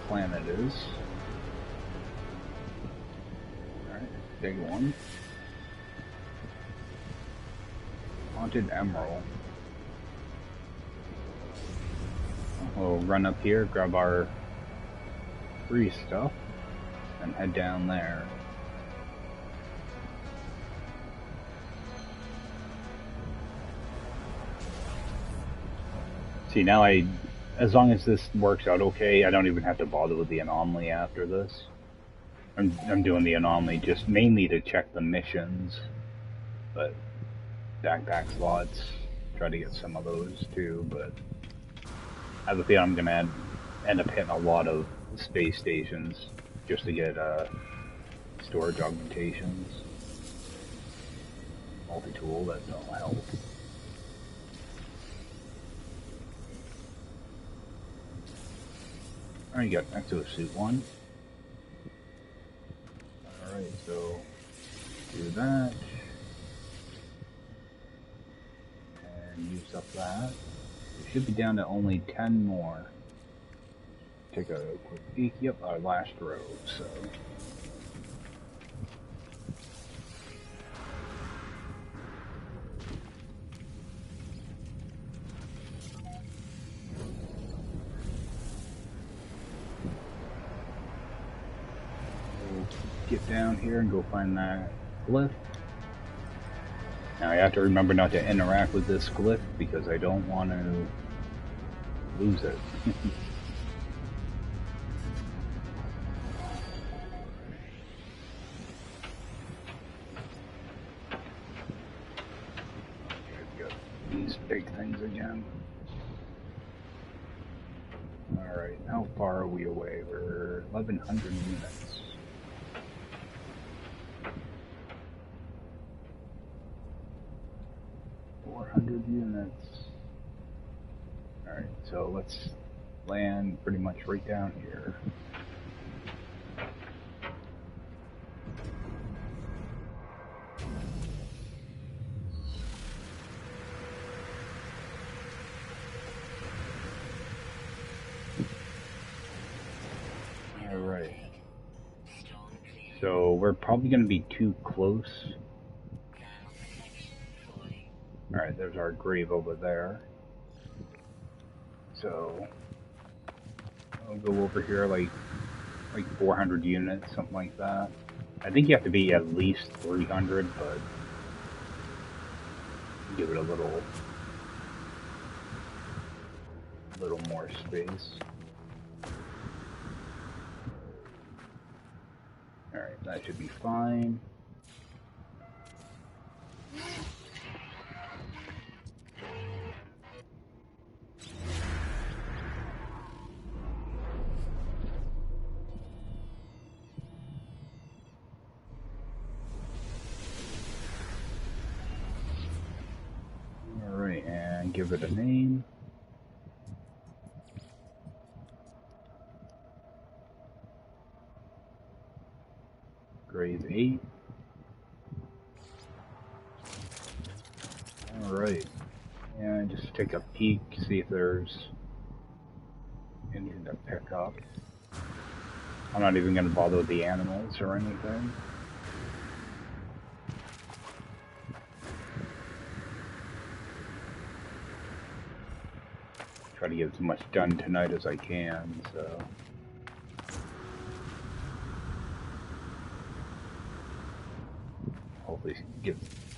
Planet is. Alright, big one. Haunted Emerald. We'll run up here, grab our free stuff, and head down there. See, now as long as this works out okay, I don't even have to bother with the anomaly after this. I'm doing the anomaly just mainly to check the missions, but backpack slots, try to get some of those too, but I have a feeling I'm gonna end up hitting a lot of space stations just to get storage augmentations. Multitool, that'll help. Alright, you got Exosuit 1. Alright, so do that. And use up that. We should be down to only 10 more. Take a quick peek. Yep, our last row, so. Get down here and go find that glyph. Now I have to remember not to interact with this glyph because I don't want to lose it. I've got these big things again. Alright, how far are we away? We're 1,100 units. 400 units. Alright, so let's land pretty much right down here. Alright. So we're probably going to be too close. Alright, there's our grave over there. So I'll go over here like 400 units, something like that. I think you have to be at least 300, but give it a little more space. Alright, that should be fine. give it a name. Grave 8. Alright. And just take a peek, see if there's anything to pick up. I'm not even going to bother with the animals or anything. Try to get as much done tonight as I can, so... Hopefully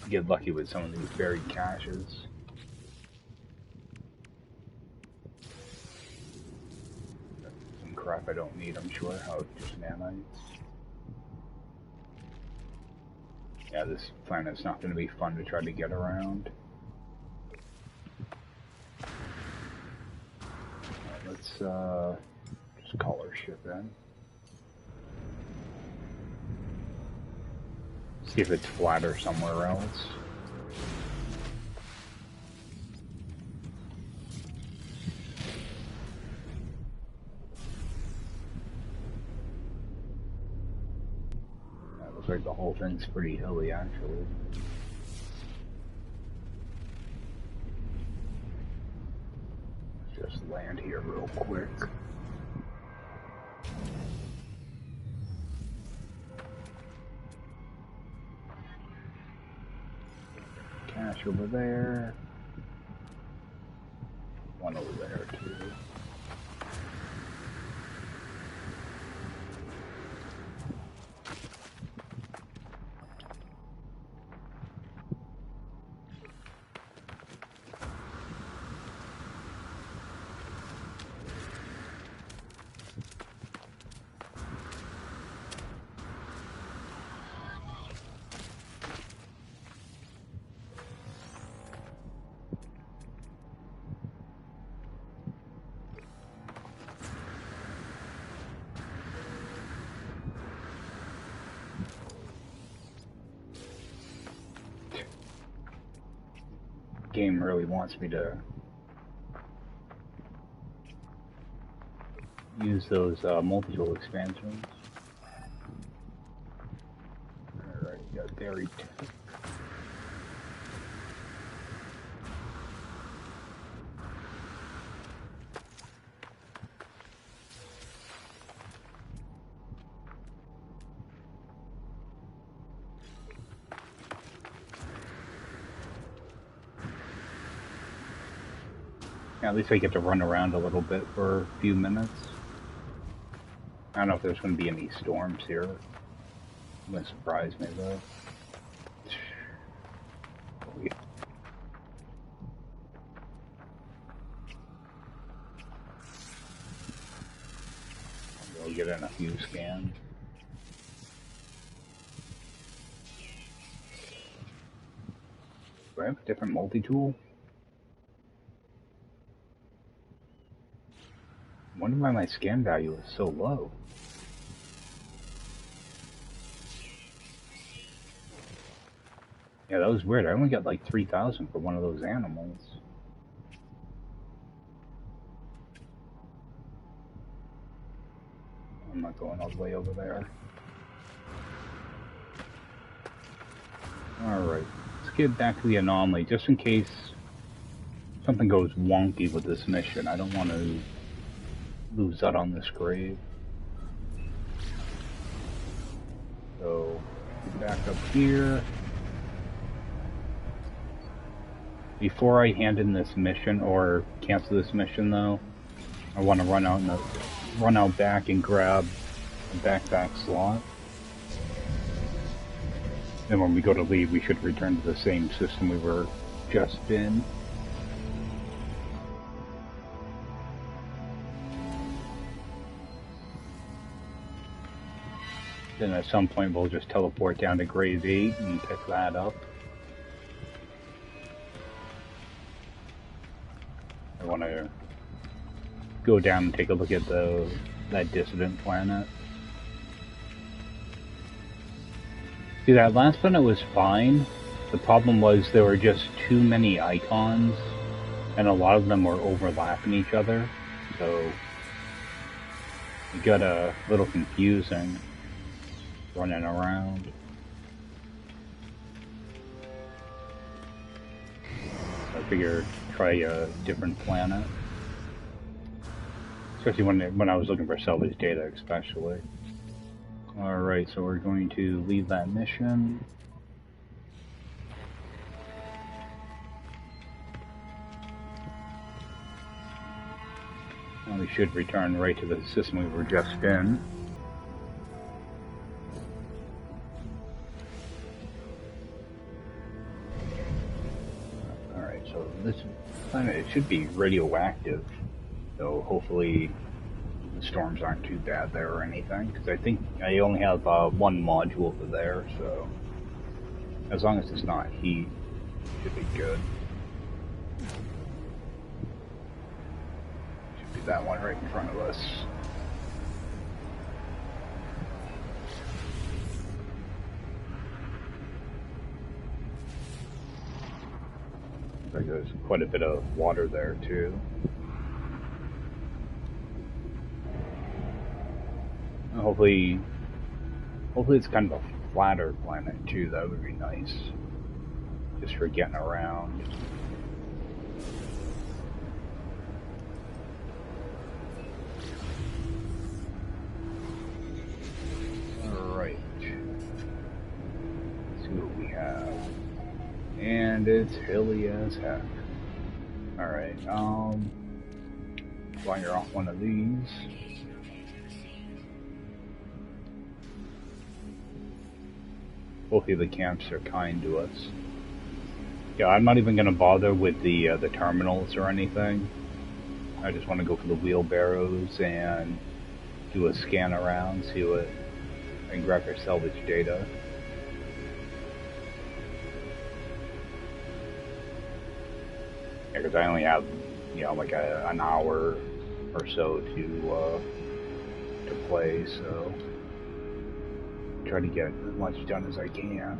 get lucky with some of these buried caches. Some crap I don't need, I'm sure. How just nanites. Yeah, this planet's not going to be fun to try to get around. Right, let's just call our ship in. See if it's flatter somewhere else. That looks like the whole thing's pretty hilly, actually. Let's just land here real quick. Cache over there. One over there, too. Game really wants me to use those multitool expansions. Alright, got buried. At least I get to run around a little bit for a few minutes. I don't know if there's going to be any storms here. It wouldn't surprise me though. We'll get in a few scans. Do I have a different multi-tool? I wonder why my scan value is so low. Yeah, that was weird. I only got like 3,000 for one of those animals. I'm not going all the way over there. Alright, let's get back to the anomaly, just in case something goes wonky with this mission. I don't want to lose out on this grave. So, back up here. Before I hand in this mission, or cancel this mission though, I want to run out back and grab a backpack slot. Then when we go to leave, we should return to the same system we were just in. Then at some point we'll just teleport down to Grave 8 and pick that up. I want to go down and take a look at that dissident planet. See, that last planet was fine. The problem was there were just too many icons and a lot of them are overlapping each other, so it got a little confusing running around. I figured try a different planet, especially when I was looking for salvage data, especially. All right, so we're going to leave that mission. And we should return right to the system we were just in. Alright, so this planet, it should be radioactive, so hopefully the storms aren't too bad there or anything, because I think I only have one module for there, so as long as it's not heat, it should be good. Should be that one right in front of us. Looks like there's quite a bit of water there too. Hopefully it's kind of a flatter planet too. That would be nice, just for getting around. All right, let's see what we have, and it's hilly as heck. All right, fire off one of these. Hopefully the camps are kind to us. Yeah, I'm not even going to bother with the terminals or anything. I just want to go for the wheelbarrows and do a scan around, see what, and grab our salvage data. Yeah, because I only have, you know, like an hour or so to play, so try to get as much done as I can.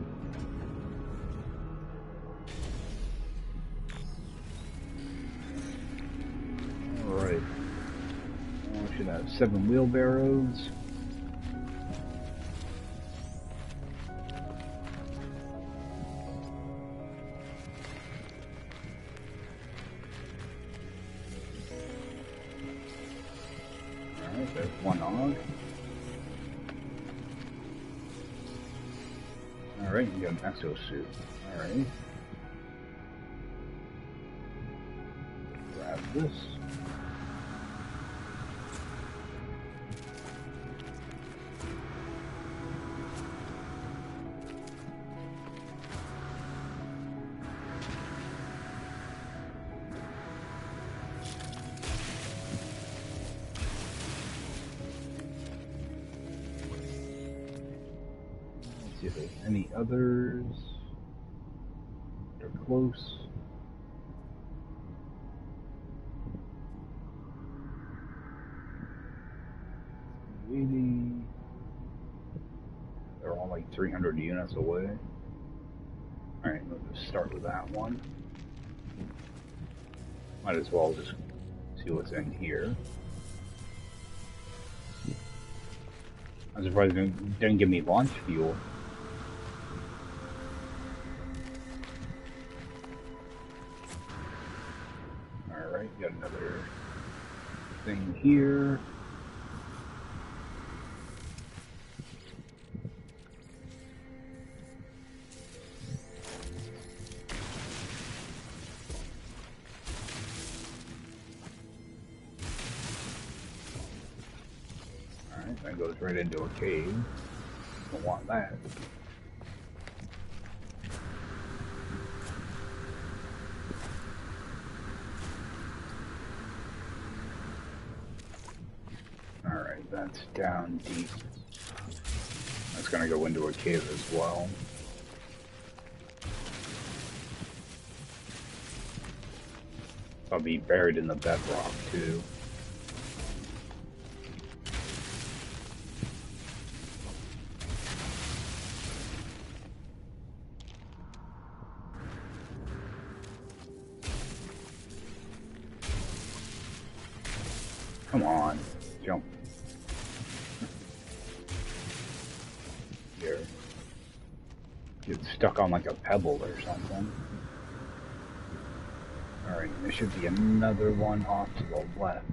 Alright. We should have 7 wheelbarrows. Alright, there's one on. Alright, you got an exosuit. Alright. Grab this. See if there's any others. They're close. They're all like 300 units away. Alright, we'll just start with that one. Might as well just see what's in here. I'm surprised it didn't give me launch fuel. Alright, got another thing here. Alright, that goes right into a cave. Don't want that. Alright, that's down deep. That's gonna go into a cave as well. I'll be buried in the bedrock too. Come on, jump. Here. Get stuck on like a pebble or something. Alright, there should be another one off to the left.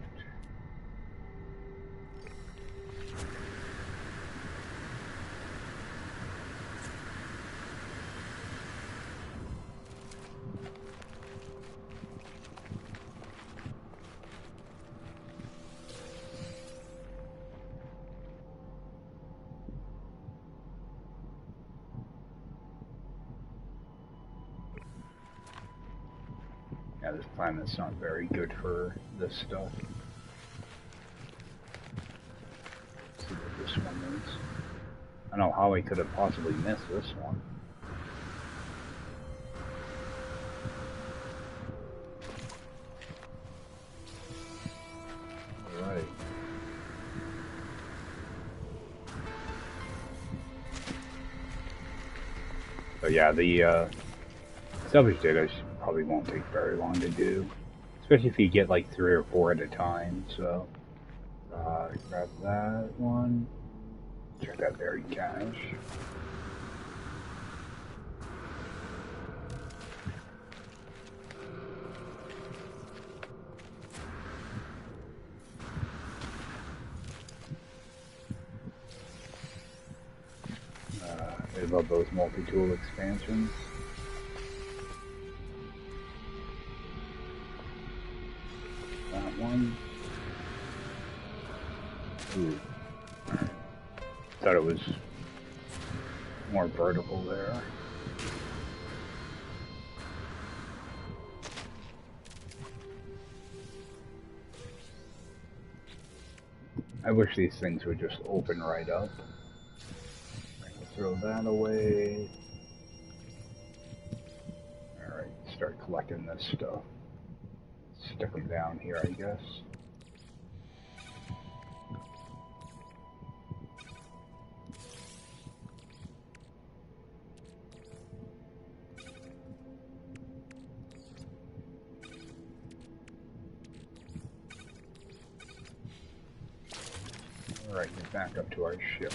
Yeah, this planet's not very good for this stuff. Let's see what this one is. I don't know how I could have possibly missed this one. Alright. So yeah, the salvage data probably won't take very long to do, especially if you get like 3 or 4 at a time. So grab that one, check that buried cache. I love those multi-tool expansions. One. Ooh. Right. Thought it was more vertical there. I wish these things would just open right up. Throw that away. Alright, start collecting this stuff. Stick them down here, I guess. Alright, get back up to our ship.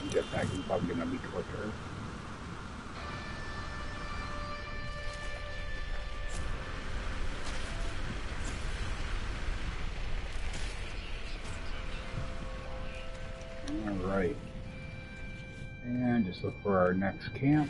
Jetpack is probably going to be quicker. Alright. And just look for our next camp.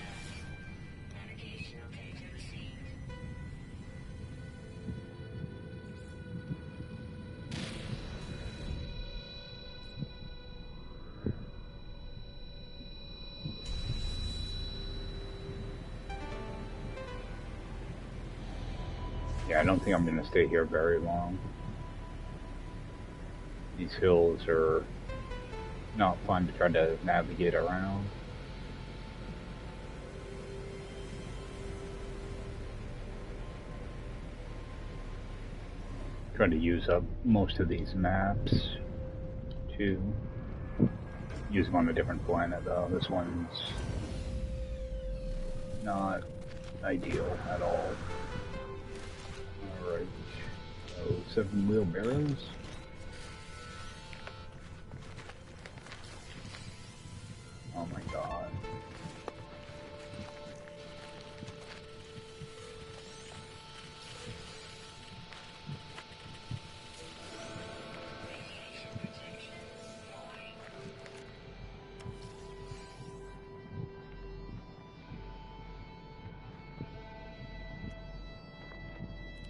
Yeah, I don't think I'm going to stay here very long. These hills are not fun to try to navigate around. Trying to use up most of these maps to use them on a different planet though. This one's not ideal at all. Alright, so 7 wheelbarrows. Oh my god.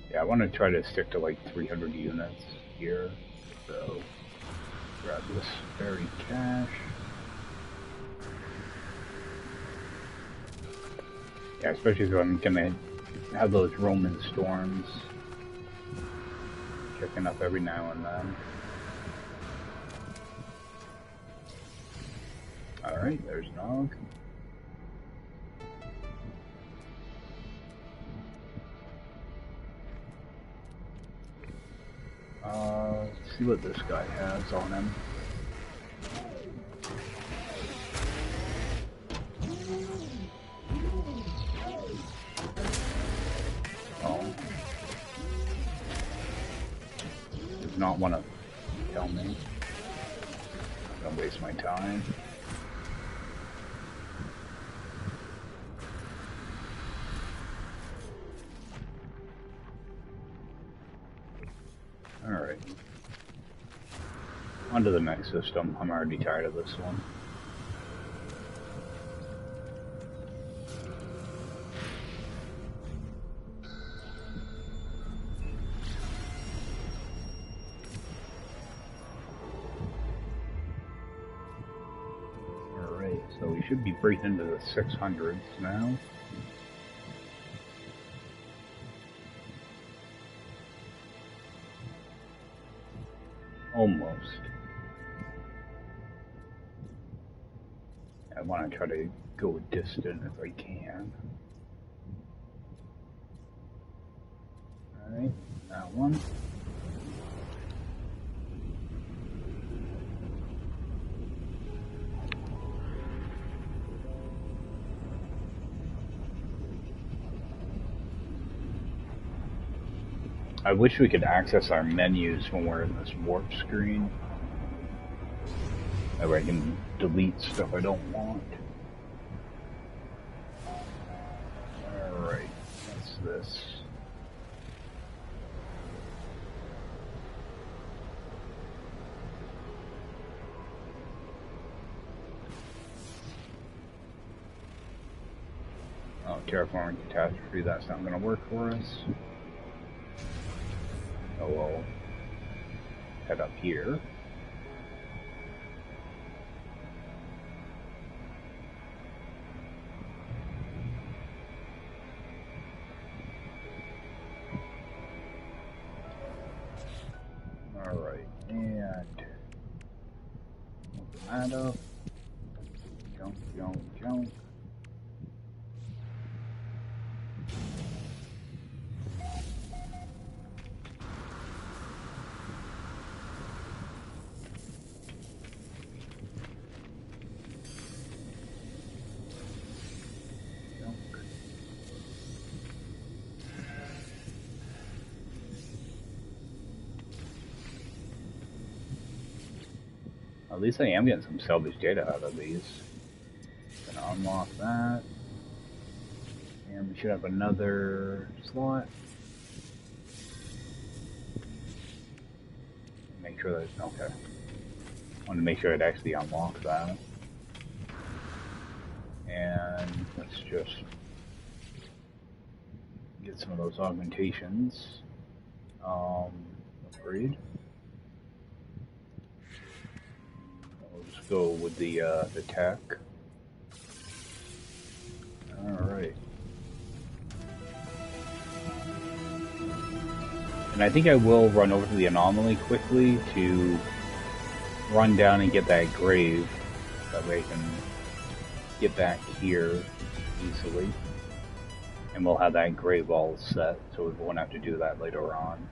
Yeah, I want to try to stick to like 300 units here, so grab this buried cache. Yeah, especially if I'm gonna have those Roman storms kicking up every now and then. Alright, there's Nog. Let's see what this guy has on him. not want to tell me. Don't waste my time. Alright. On to the next system. I'm already tired of this one. Alright, so we should be breathing into the 600s now. Almost. I want to try to go distant if I can. Alright, that one. I wish we could access our menus when we're in this warp screen. That way I can delete stuff I don't want. Alright, what's this? Oh, terraforming catastrophe, that's not going to work for us. So we'll head up here. Alright, and open that up. Jump, jump, jump. At least I am getting some salvage data out of these. Gonna unlock that. And we should have another slot. Make sure that it's okay. I want to make sure it actually unlocks that. And let's just get some of those augmentations. Upgrade. Go with the tech. Alright. And I think I will run over to the anomaly quickly to run down and get that grave. That way I can get back here easily. And we'll have that grave all set, so we won't have to do that later on.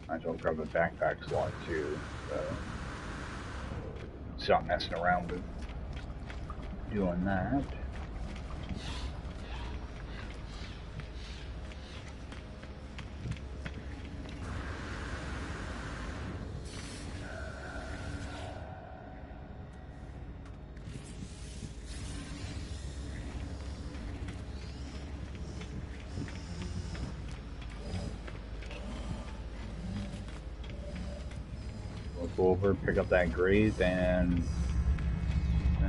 Might as well grab a backpack slot too, so stop messing around with doing that. Go over, pick up that grave, and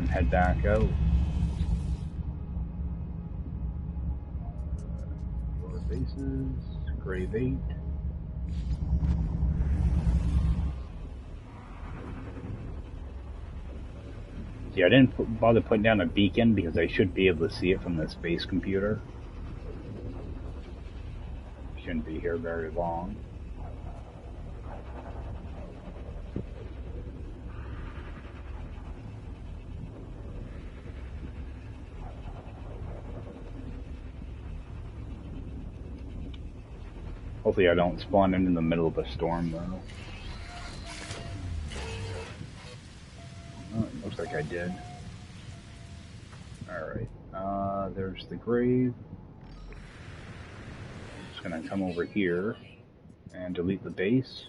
head back out. Lower bases, grave 8. See, I didn't bother putting down a beacon because I should be able to see it from the space computer. Shouldn't be here very long. Hopefully I don't spawn in the middle of a storm, though. Oh, it looks like I did. Alright, there's the grave. I'm just gonna come over here and delete the base.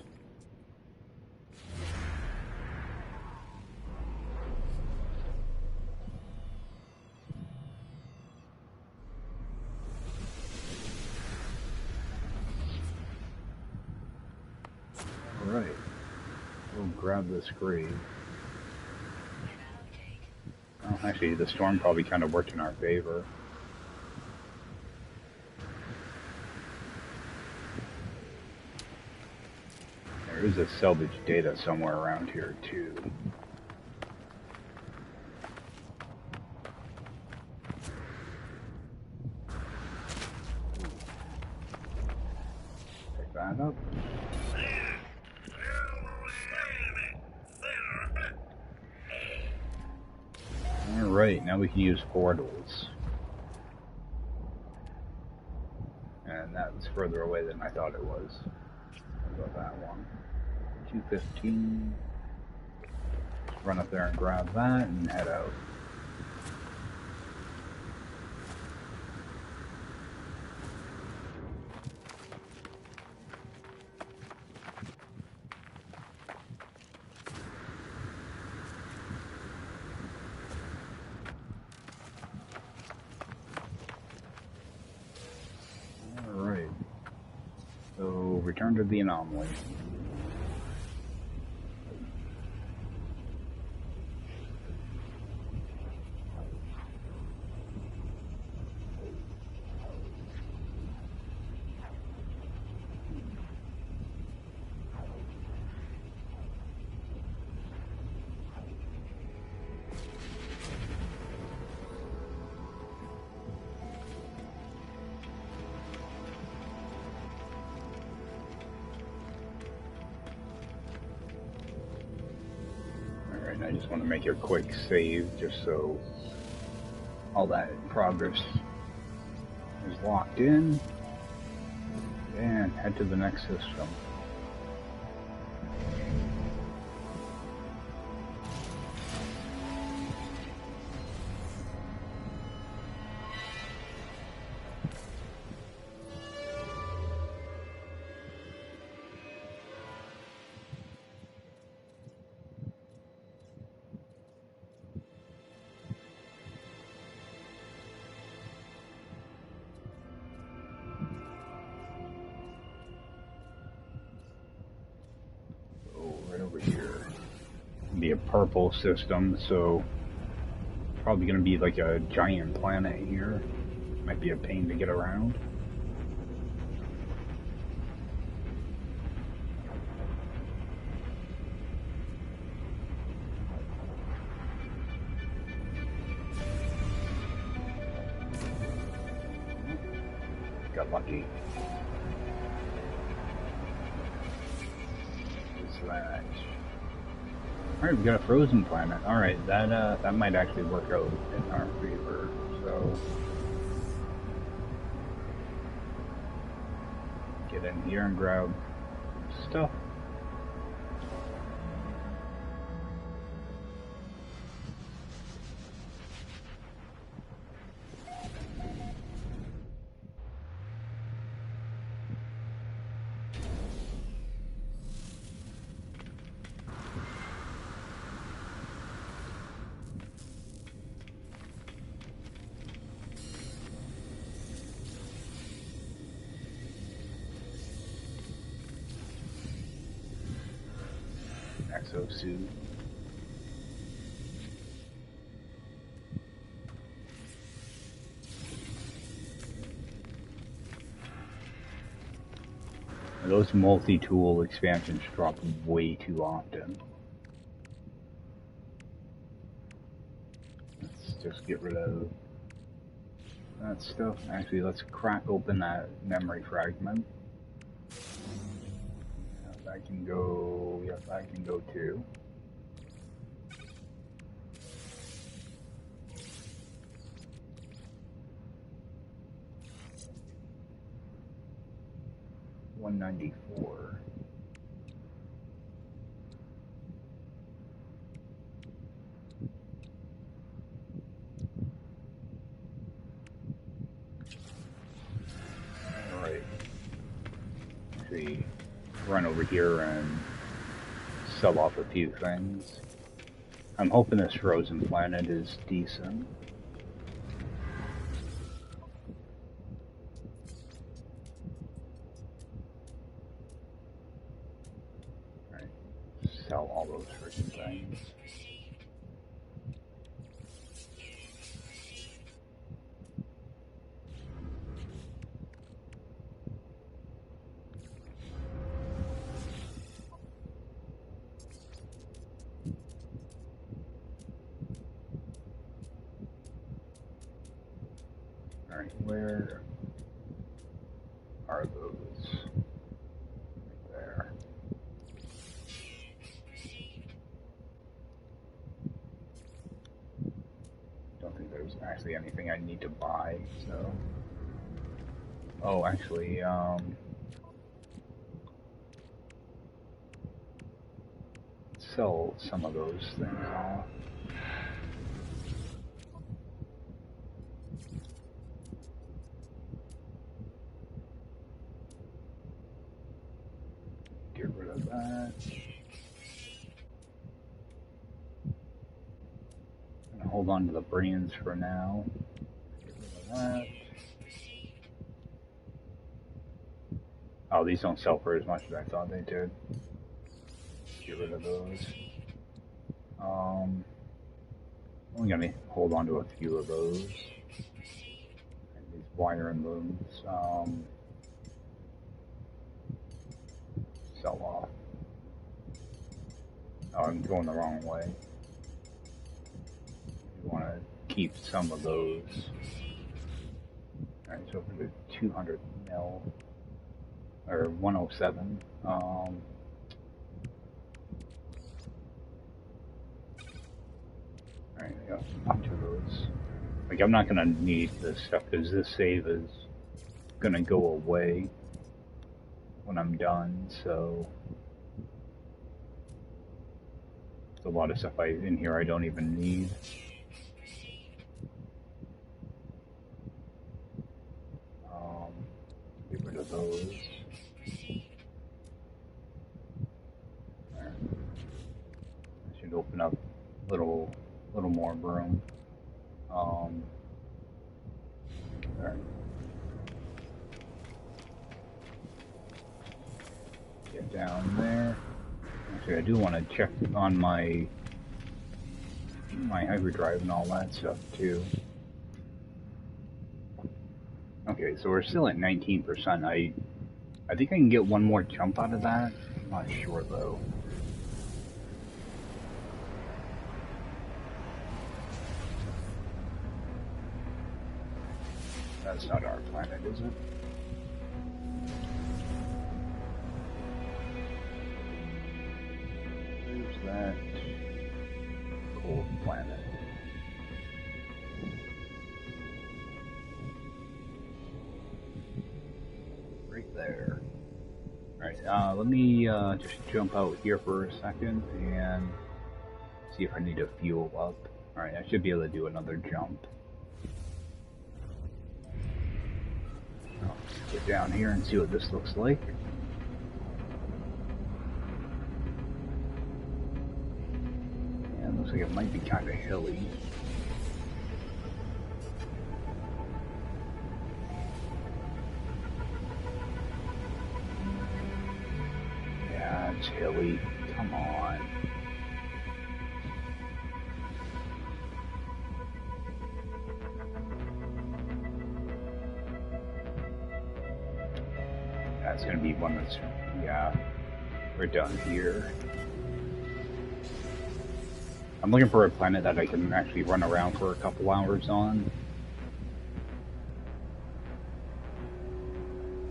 Alright, we'll grab this grave. Oh, actually, the storm probably kind of worked in our favor. There is a salvage data somewhere around here, too. Pick that up. Alright, now we can use portals. And that was further away than I thought it was. How about that one? 215. Run up there and grab that and head out. Alright. So, return to the anomaly. I just want to make a quick save just so all that progress is locked in, and head to the next system. Right over here. Be a purple system, so probably going to be like a giant planet here. Might be a pain to get around. Got lucky. Alright, we got a frozen planet. Alright, that might actually work out in our favor, so get in here and grab stuff. Exosuit. Those multi-tool expansions drop way too often. Let's just get rid of that stuff. Actually, let's crack open that memory fragment. That can go, yes, that can go too. One 294. Alright. Let's see. Run over here and sell off a few things. I'm hoping this frozen planet is decent. Alright, sell all those freaking things. Alright, where are those? Right there. Don't think there's actually anything I need to buy, so... Oh, actually, sell some of those things off. Get rid of that. I'm gonna hold on to the brains for now. Get rid of that. Oh, these don't sell for as much as I thought they did. Get rid of those. Only gonna hold on to a few of those. And these wire and looms. Sell off. Oh, I'm going the wrong way. You want to keep some of those. Alright, so for the 200 mil. Or 107. Alright, I got a bunch of those. Like, I'm not gonna need this stuff because this save is gonna go away when I'm done, so there's a lot of stuff in here I don't even need. Get rid of those. There. I should open up a little more room. There. Get down there. Actually, I do want to check on my hyperdrive and all that stuff too. Okay, so we're still at 19%. I think I can get one more jump out of that. I'm not sure though. That's not our planet, is it? There's that cold planet. Right there. Alright, let me just jump out here for a second and see if I need to fuel up. Alright, I should be able to do another jump. I'll get down here and see what this looks like. Yeah, it looks like it might be kind of hilly. Yeah, it's hilly. Come on. That's gonna be one that's, yeah, we're done here. I'm looking for a planet that I can actually run around for a couple hours on.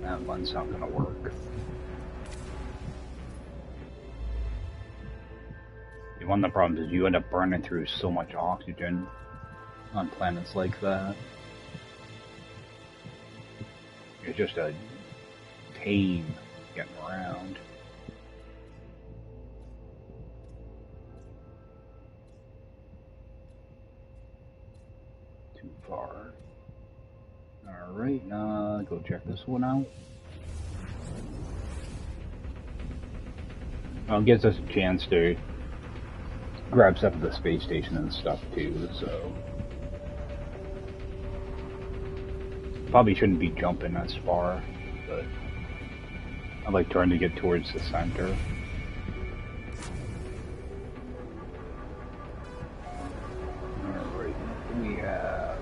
That one's not gonna work. One of the problems is you end up burning through so much oxygen on planets like that. It's just a pain getting around. Too far. Alright, go check this one out. Well, it gives us a chance to grab stuff at the space station and stuff too, so... Probably shouldn't be jumping as far, but I like trying to get towards the center. Alright, we have...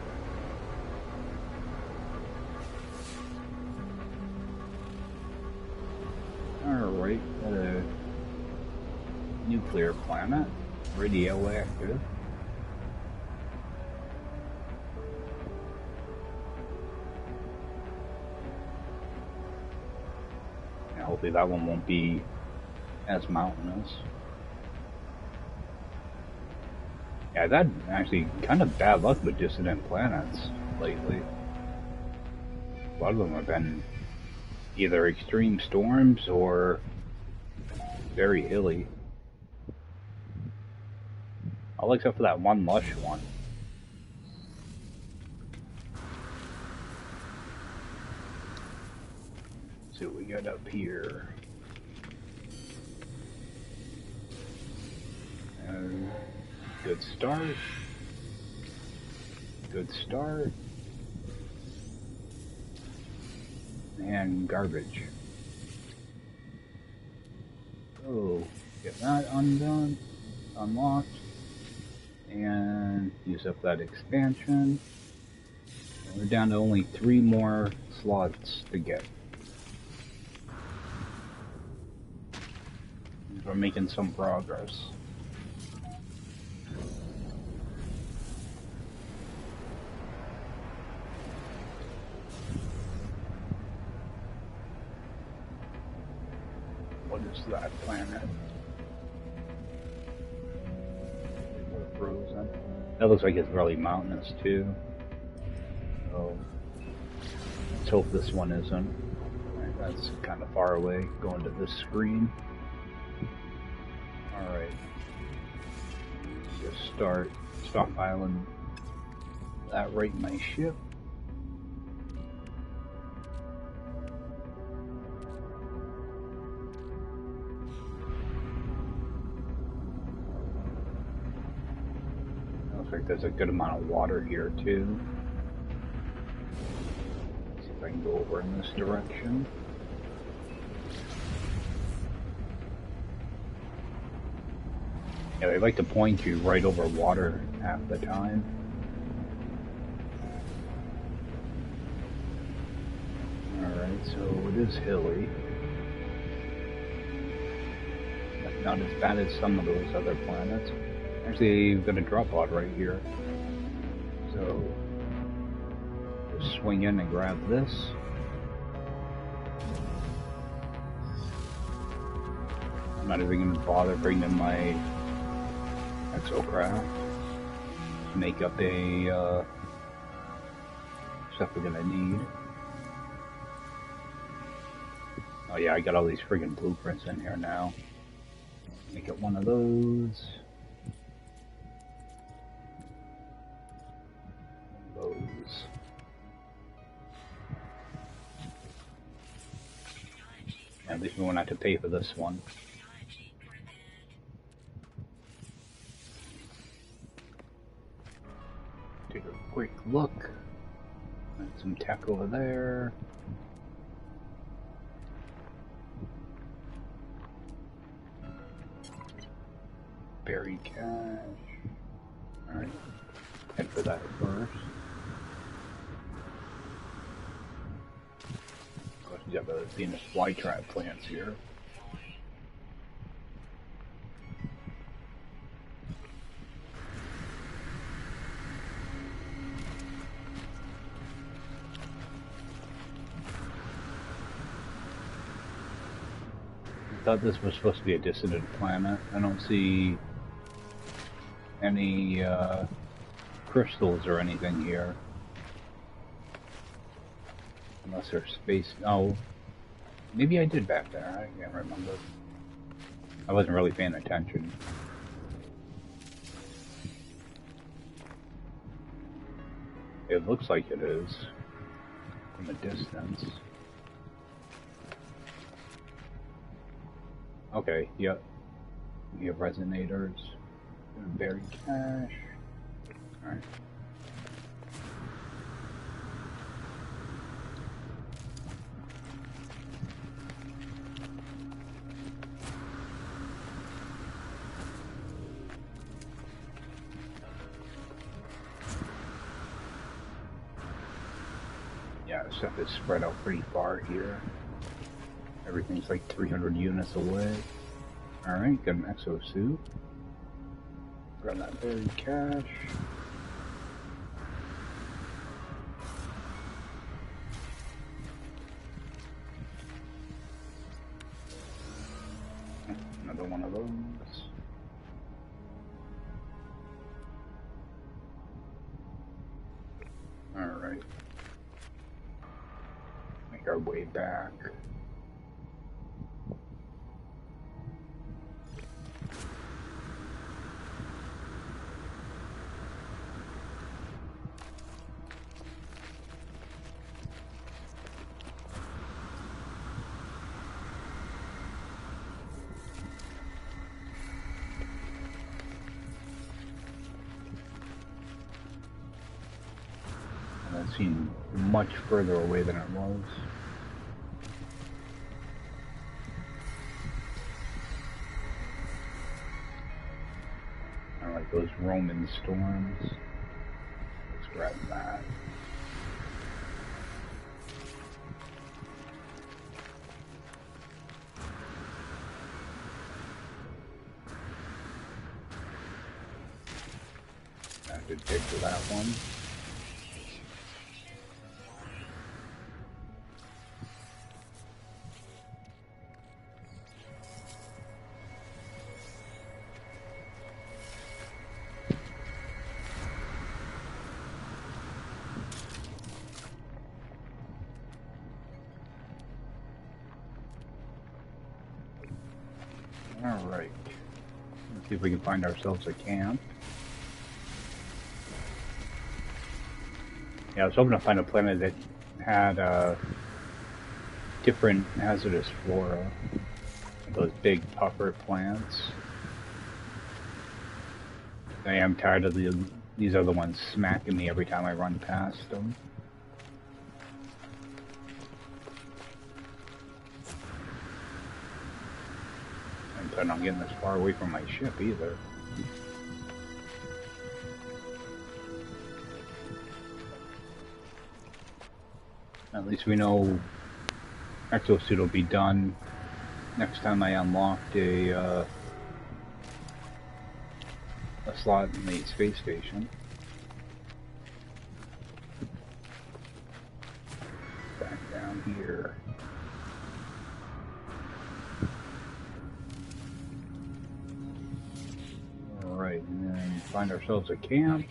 Alright, a nuclear planet, radioactive. Hopefully that one won't be as mountainous. Yeah, I've had actually kind of bad luck with dissident planets lately. A lot of them have been either extreme storms or very hilly. All except for that one lush one. See what we got up here. Good start. Good start. And garbage. Oh, get that undone, unlocked, and use up that expansion. And we're down to only 3 more slots to get. We're making some progress. What is that planet? We're frozen. That looks like it's really mountainous too. So let's hope this one isn't. Right, that's kind of far away. Going to this screen. Alright, just start stockpiling that right in my ship. Looks like there's a good amount of water here too. Let's see if I can go over in this direction. Yeah, they like to point you right over water half the time. Alright, so it is hilly. But not as bad as some of those other planets. Actually, we've got a drop pod right here. So, just swing in and grab this. I'm not even going to bother bringing my Exocraft to make up a stuff we're gonna need. Oh yeah, I got all these friggin' blueprints in here now. Make it one of those. Those. At least we won't have to pay for this one. Take a quick look. And some tech over there. Buried cache. Alright. Head for that first. Of course, we got the Venus flytrap plants here. I thought this was supposed to be a dissident planet. I don't see any crystals or anything here. Unless they're space... Oh, Maybe I did back there, I can't remember. I wasn't really paying attention. It looks like it is from a distance. Okay, yep. We have resonators. Buried cache. Alright. Yeah, stuff is spread out pretty far here. Everything's like 300 units away. Alright, got an exosuit. Grab that buried cache. Another one of those. Alright. Make our way back. That seemed much further away than it was. I like those Roman storms. Let's grab that. I could dig for that one. Alright, let's see if we can find ourselves a camp. Yeah, I was hoping to find a planet that had different hazardous flora. Those big puffer plants. I am tired of these other ones smacking me every time I run past them. I'm not getting this far away from my ship either. At least we know Exosuit will be done next time I unlock a slot in the space station. Back down here. Alright, and then find ourselves a camp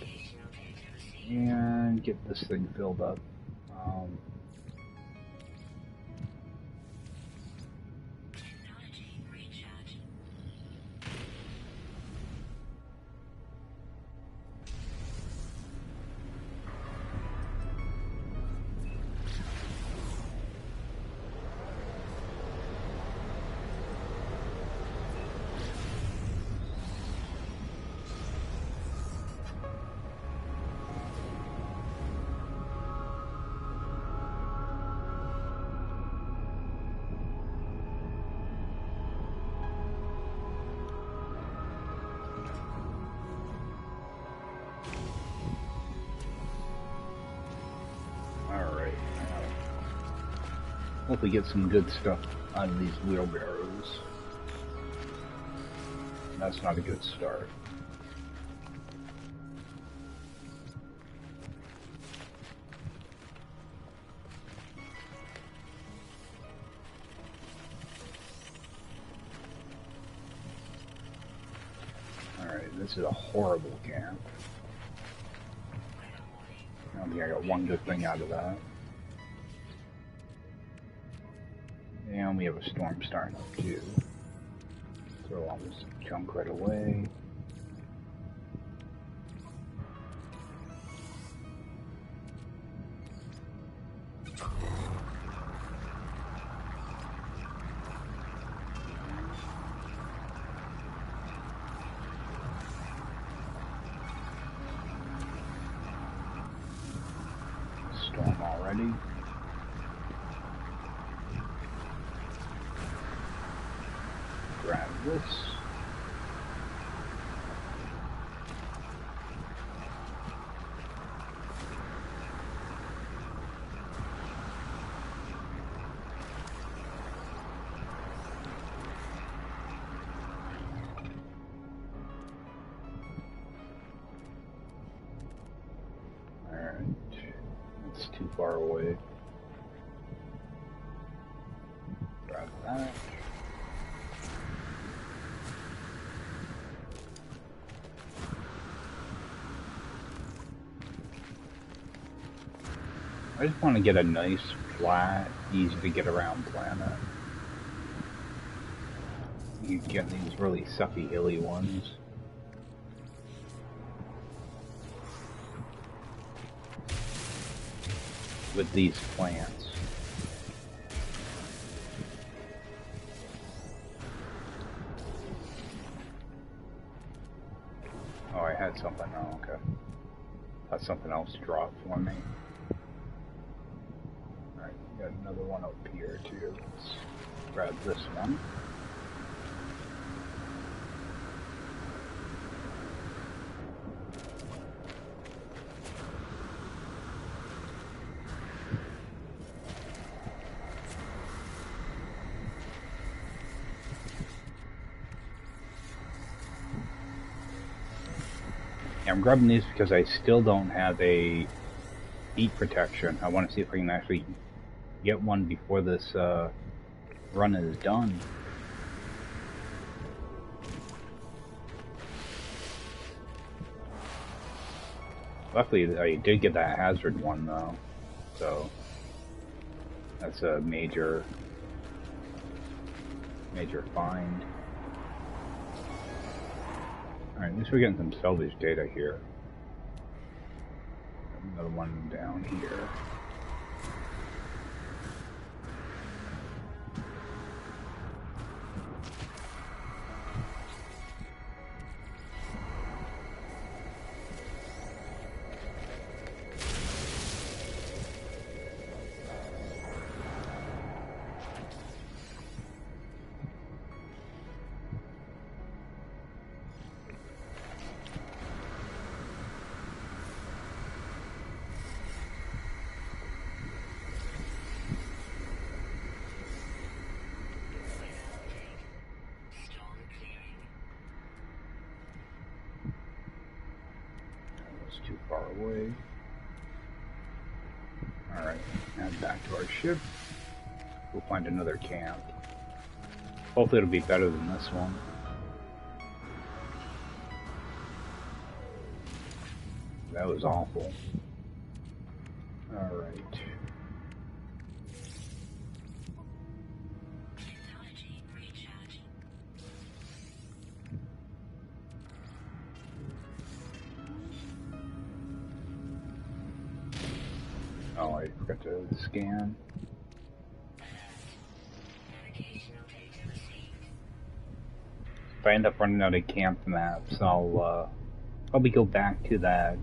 and get this thing filled up. Hopefully get some good stuff out of these wheelbarrows. That's not a good start. Alright, this is a horrible camp. I don't think I got one good thing out of that. And we have a storm starting up too. Throw all this junk right away. Storm already. Grab this. Alright. That's too far away. Grab that. I just want to get a nice, flat, easy to get around planet. You get these really sucky, hilly ones. With these plants. Oh, I had something. Oh, okay. Thought something else dropped for me. Alright, got another one up here too. Let's grab this one. Yeah, I'm grabbing these because I still don't have a heat protection. I want to see if I can actually get one before this run is done. Luckily, I did get that hazard one though, so that's a major find. Alright, at least we're getting some salvage data here. Another one down here. Too far away. Alright, now back to our ship. We'll find another camp. Hopefully it'll be better than this one. That was awful. Alright. Oh, I forgot to scan. If I end up running out of camp maps, I'll probably go back to that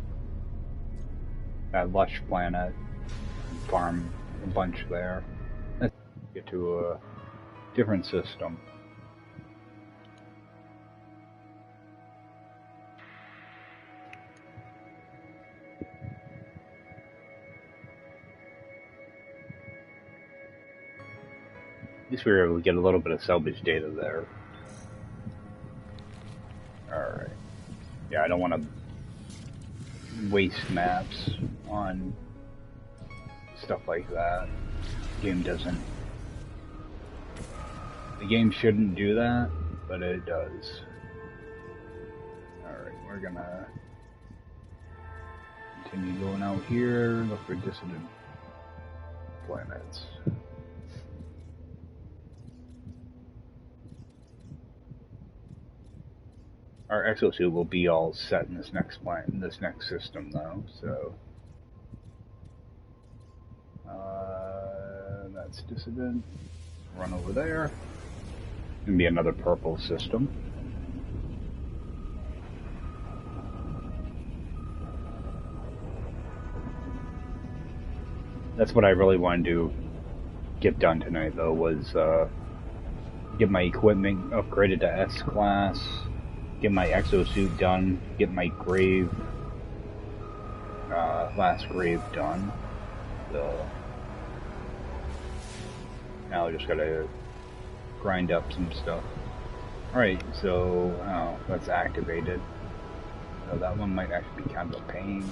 lush planet and farm a bunch there. Let's get to a different system. At least we were able to get a little bit of salvage data there. Alright. Yeah, I don't want to waste maps on stuff like that. The game doesn't. The game shouldn't do that, but it does. Alright, we're gonna continue going out here, look for dissident planets. Our exosuit will be all set in this next planet, in this next system, though. So that's dissident. Run over there. Gonna be another purple system. That's what I really wanted to get done tonight, though, was get my equipment upgraded to S class, get my exosuit done, get my grave, last grave done. So now I just gotta grind up some stuff. Alright, so that's activated. So that one might actually be kind of a pain.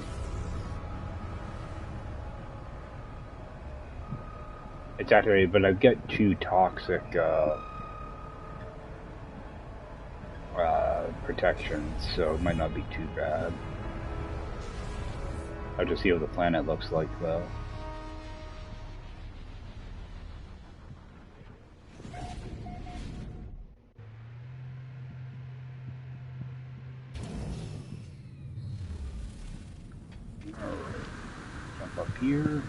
It's activated, but I've got 2 toxic protections, so it might not be too bad. I'll just see what the planet looks like, though. Alright, jump up here.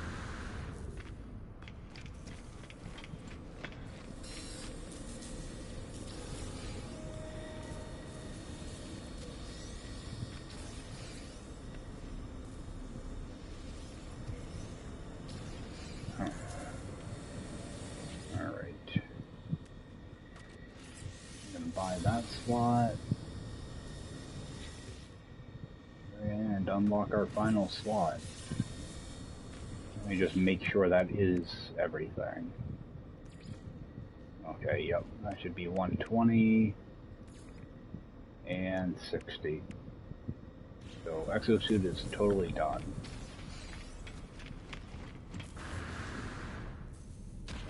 That slot and unlock our final slot. Let me just make sure that is everything. Okay, yep, that should be 120 and 60. So exosuit is totally done.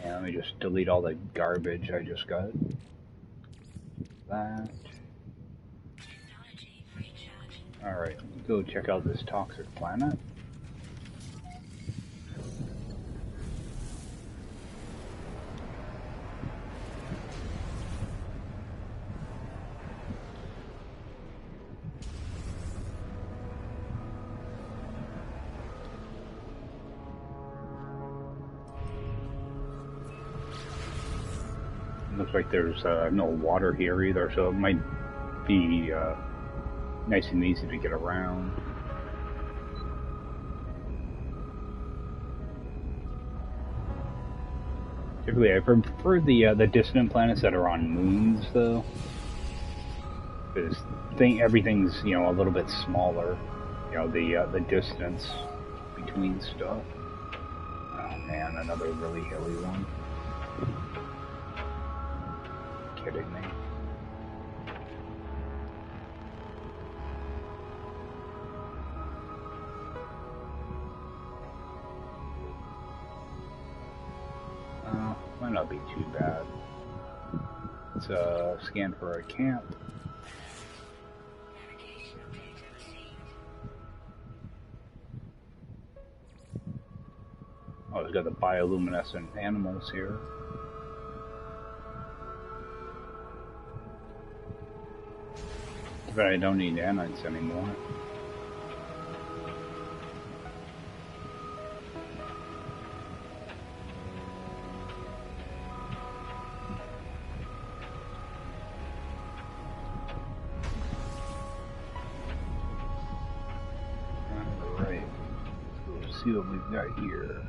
And let me just delete all the garbage I just got. That. Alright, let's go check out this toxic planet. Looks like there's no water here either, so it might be nice and easy to get around. Typically, I prefer the distant planets that are on moons, though, because everything's a little bit smaller. The distance between stuff. Oh man, another really hilly one. Kidding me? Might not be too bad. Let's scan for a camp. Oh, it's got the bioluminescent animals here. But I don't need nanites anymore. Alright, let's see what we've got here.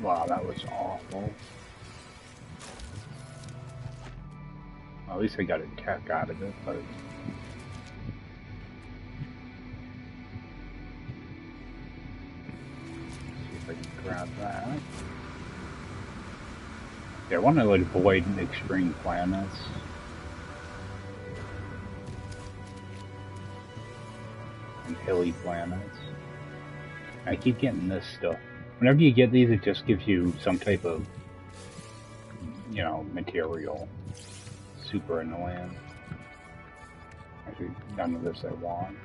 Wow, that was awful. Well, at least I got a tech out of it, but... see if I can grab that. Yeah, I want to avoid extreme planets. And hilly planets. I keep getting this stuff. Whenever you get these, it just gives you some type of, you know, material. Super annoying. Actually, none of this I want.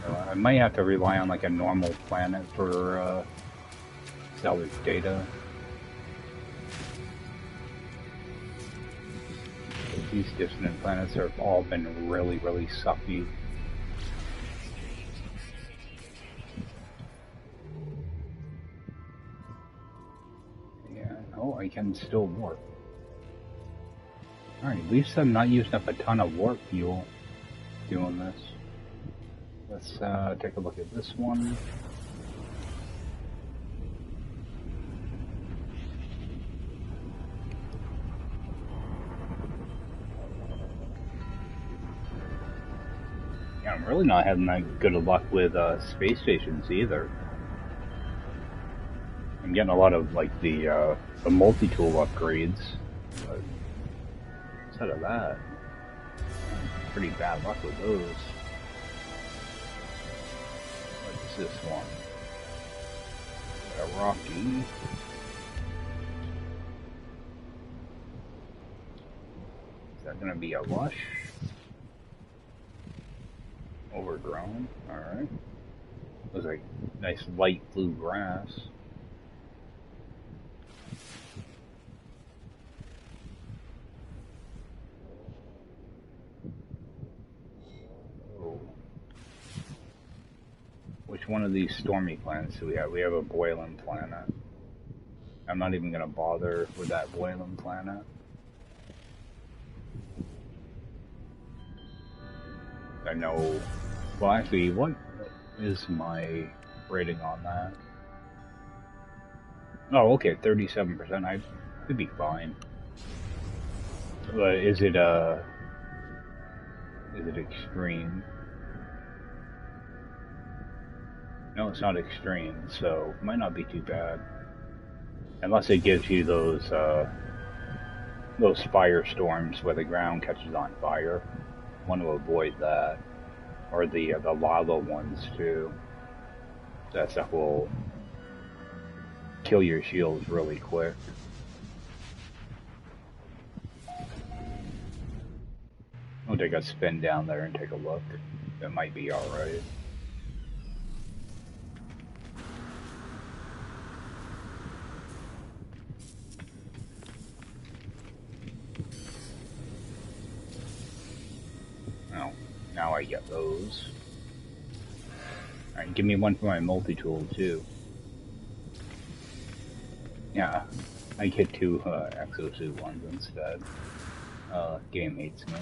I might have to rely on like a normal planet for salvage data. These distant planets have all been really, really sucky. Yeah, oh, I can still warp. Alright, at least I'm not using up a ton of warp fuel doing this. Let's take a look at this one. Yeah, I'm really not having that good of luck with space stations either. I'm getting a lot of like the multi-tool upgrades, but instead of that, pretty bad luck with those. What's this one? A Rocky. Is that gonna be a lush? Overgrown. Alright. Looks like nice light blue grass. Oh. Which one of these stormy planets do we have? We have a boiling planet. I'm not even gonna bother with that boiling planet. I know. Well, actually, what is my rating on that? Oh, okay, 37%. I could be fine. But is it extreme? No, it's not extreme, so it might not be too bad. Unless it gives you those firestorms where the ground catches on fire. Want to avoid that, or the lava ones too. That stuff will kill your shields really quick. I'll take a spin down there and take a look. It might be alright. Oh, now I get those. Alright, give me one for my multi-tool too. Yeah, I get two exosuit ones instead. Game hates me.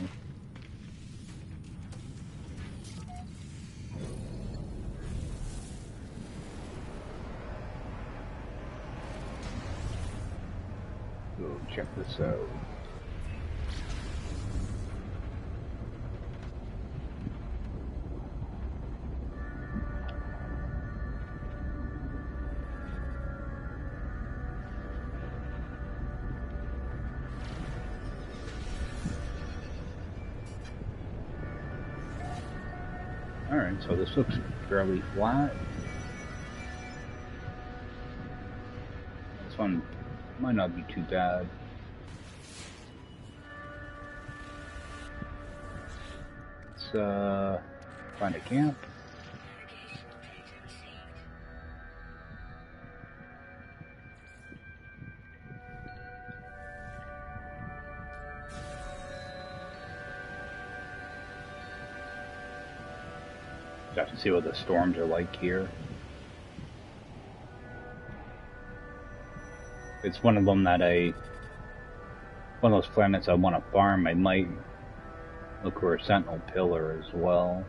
So check this out. Alright, so this looks fairly flat. This one might not be too bad. Let's find a camp. Got to see what the storms are like here. It's one of them that one of those planets I want to farm. I might look for a sentinel pillar as well.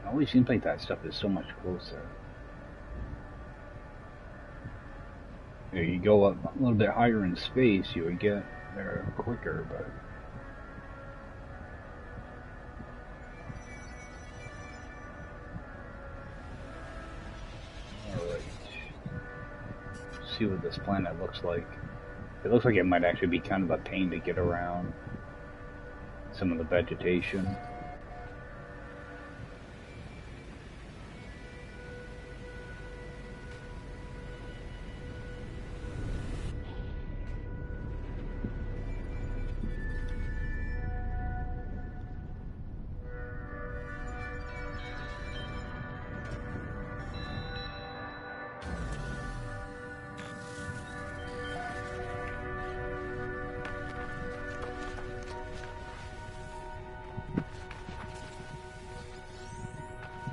It always seems like that stuff is so much closer. You know, you go up a little bit higher in space, you would get there quicker, but... Alright. See what this planet looks like. It looks like it might actually be kind of a pain to get around some of the vegetation.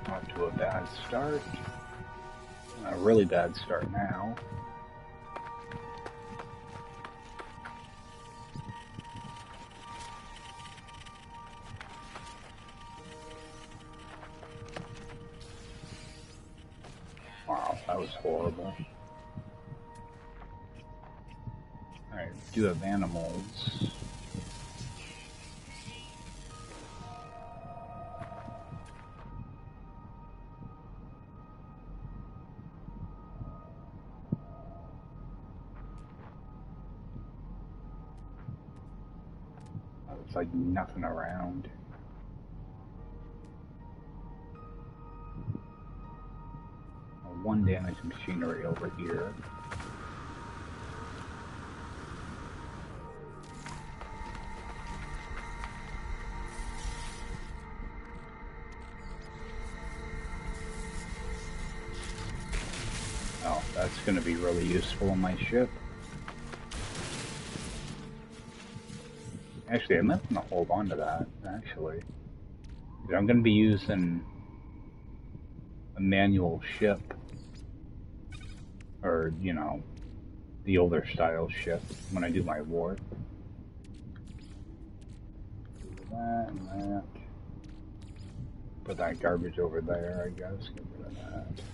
Off to a bad start. A really bad start now. Wow, that was horrible. Alright, do have animals. It's like nothing around. One damaged machinery over here. Oh, that's going to be really useful on my ship. Actually, I might want to hold on to that, actually. I'm going to be using a manual ship. Or, you know, the older style ship when I do my warp. Do that and that. Put that garbage over there, I guess. Get rid of that.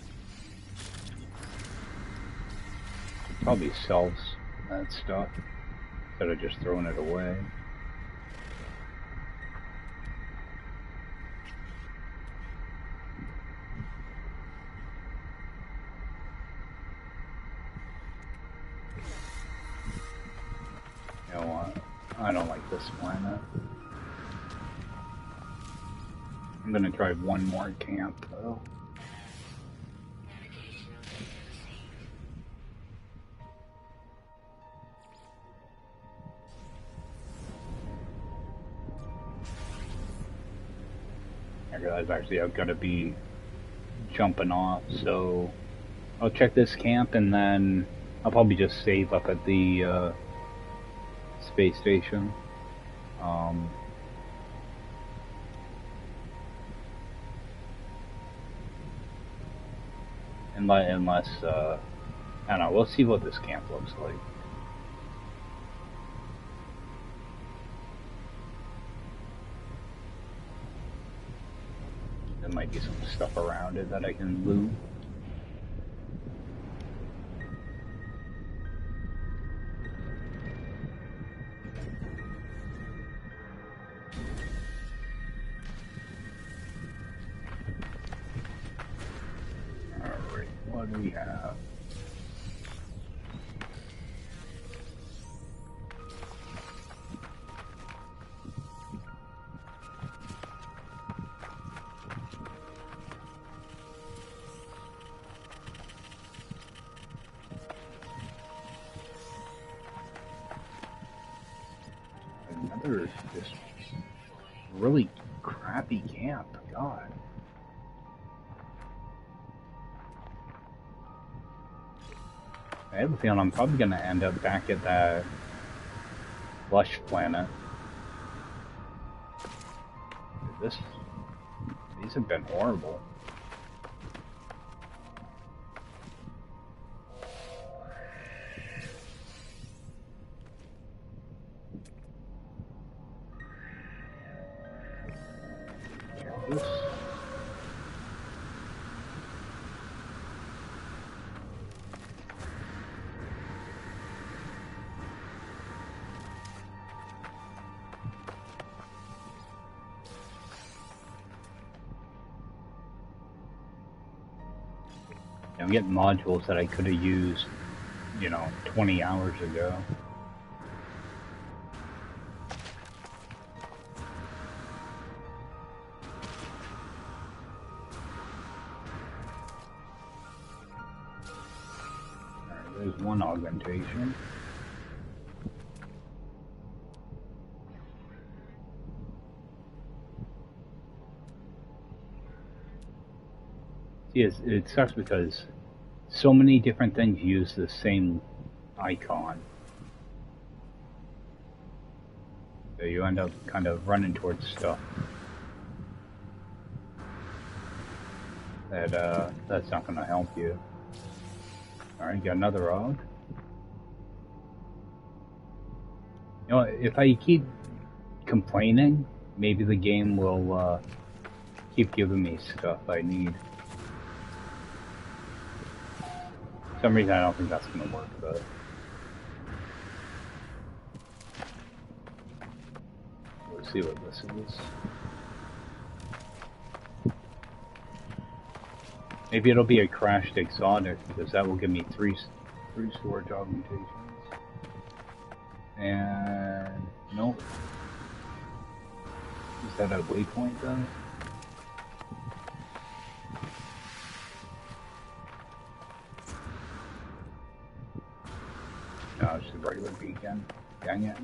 Probably sells that stuff instead of just throwing it away. You know what? I don't like this planet. I'm gonna try one more camp though. I realize actually I've got to be jumping off, so I'll check this camp and then I'll probably just save up at the space station. Unless I don't know, we'll see what this camp looks like. There might be some stuff around it that I can loot. Alright, what do we have? Another just really crappy camp, God. I have a feeling I'm probably gonna end up back at that lush planet. These have been horrible. Check this. I'm getting modules that I could have used, 20 hours ago. Alright, there's one augmentation. See, it sucks because so many different things use the same icon. So you end up kind of running towards stuff that's not going to help you. Alright, got another aug. If I keep complaining, maybe the game will keep giving me stuff I need. For some reason I don't think that's going to work, but... Let's see what this is. Maybe it'll be a crashed exotic, because that will give me three storage augmentations. And... nope. Is that a waypoint though? No, it's just a regular beacon. Dang it.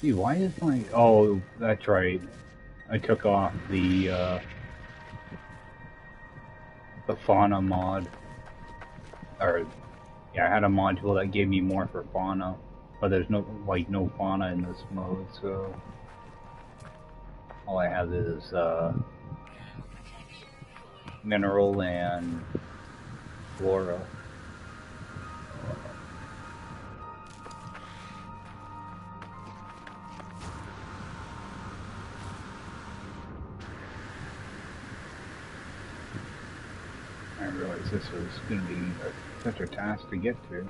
See, why is my... oh, that's right. I took off the fauna mod. Or... yeah, I had a module that gave me more for fauna, but there's no fauna in this mode, so all I have is mineral and flora. I realized this was going to be such a task to get to.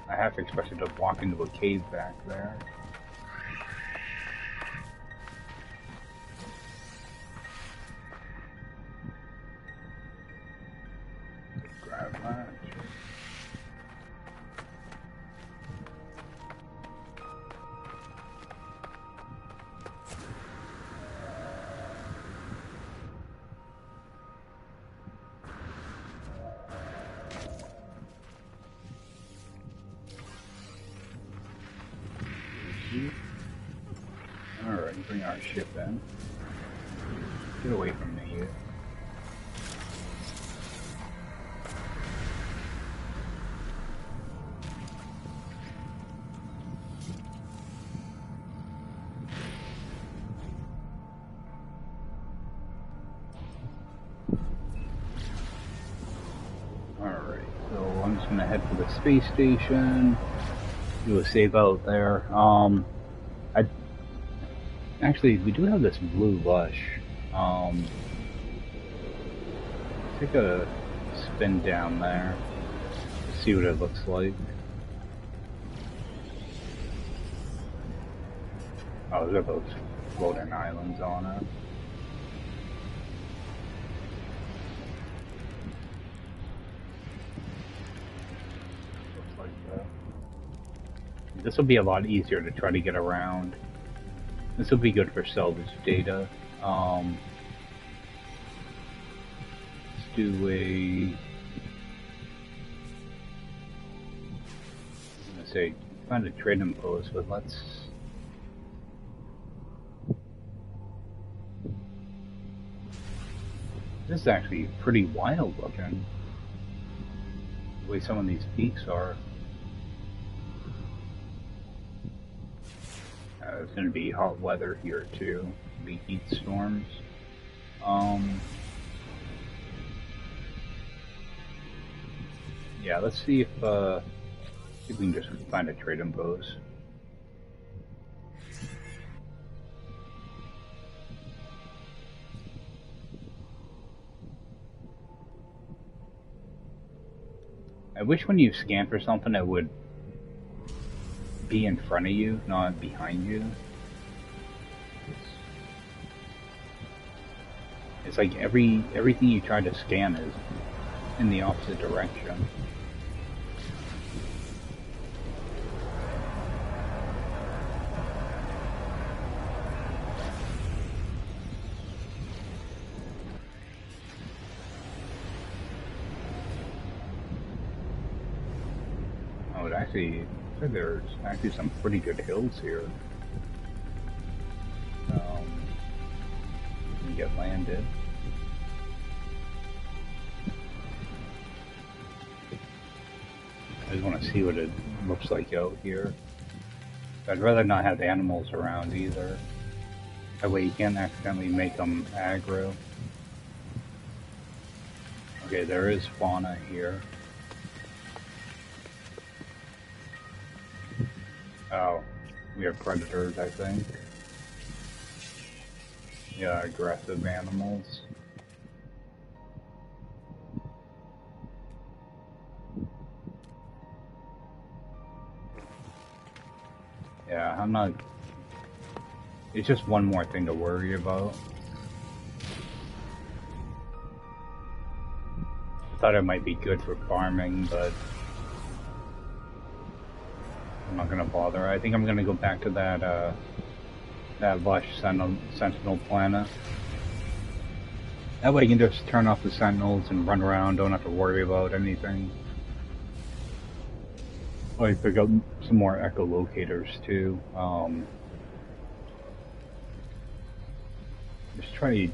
I half expected to walk into a cave back there. Alright, bring our ship in. Get away from me here. Alright, so I'm just gonna head for the space station, do a save out there. Actually, we do have this blue lush. Take a spin down there, see what it looks like. Oh, there's those floating islands on it. Looks like that. This will be a lot easier to try to get around. This will be good for salvage data. Let's do a... I'm gonna say, find a trading post, but let's... This is actually pretty wild looking. The way some of these peaks are. It's going to be hot weather here too. Be heat storms. Yeah, let's see if we can just find a trade impose. I wish when you scan for something it would be in front of you, not behind you. It's like everything you try to scan is in the opposite direction. Oh, it actually, there's actually some pretty good hills here. You get landed. I just want to see what it looks like out here. I'd rather not have animals around either. That way you can't accidentally make them aggro. Okay, there is fauna here. Oh, we have predators, I think. Yeah, aggressive animals. Yeah, I'm not... It's just one more thing to worry about. I thought it might be good for farming, but... I'm not gonna bother. I think I'm gonna go back to that lush sentinel planet. That way you can just turn off the sentinels and run around, don't have to worry about anything. Oh, you pick up some more echolocators too. Just try,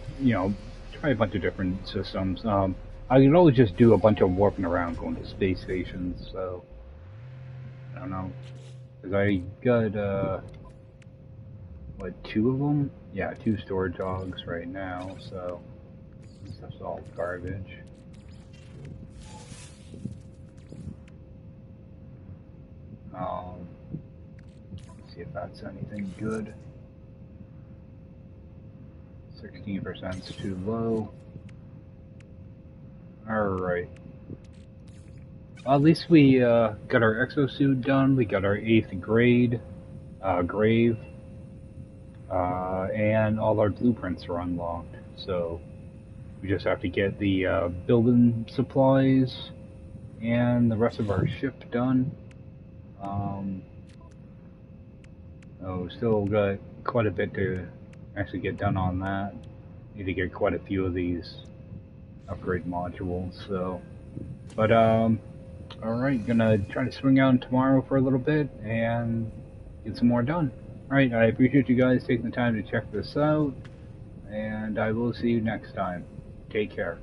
try a bunch of different systems. I can always just do a bunch of warping around going to space stations, so... I don't know. Because I got, what, 2 of them? Yeah, 2 storage hogs right now, so... This stuff's all garbage. Let's see if that's anything good. 16% is too low. Alright. Well, at least we got our exosuit done, we got our 8th grade grave, and all our blueprints are unlocked. So we just have to get the building supplies and the rest of our ship done. Oh, still got quite a bit to actually get done on that. Need to get quite a few of these upgrade modules, so. But, alright, gonna try to swing out tomorrow for a little bit and get some more done. Alright, I appreciate you guys taking the time to check this out, and I will see you next time. Take care.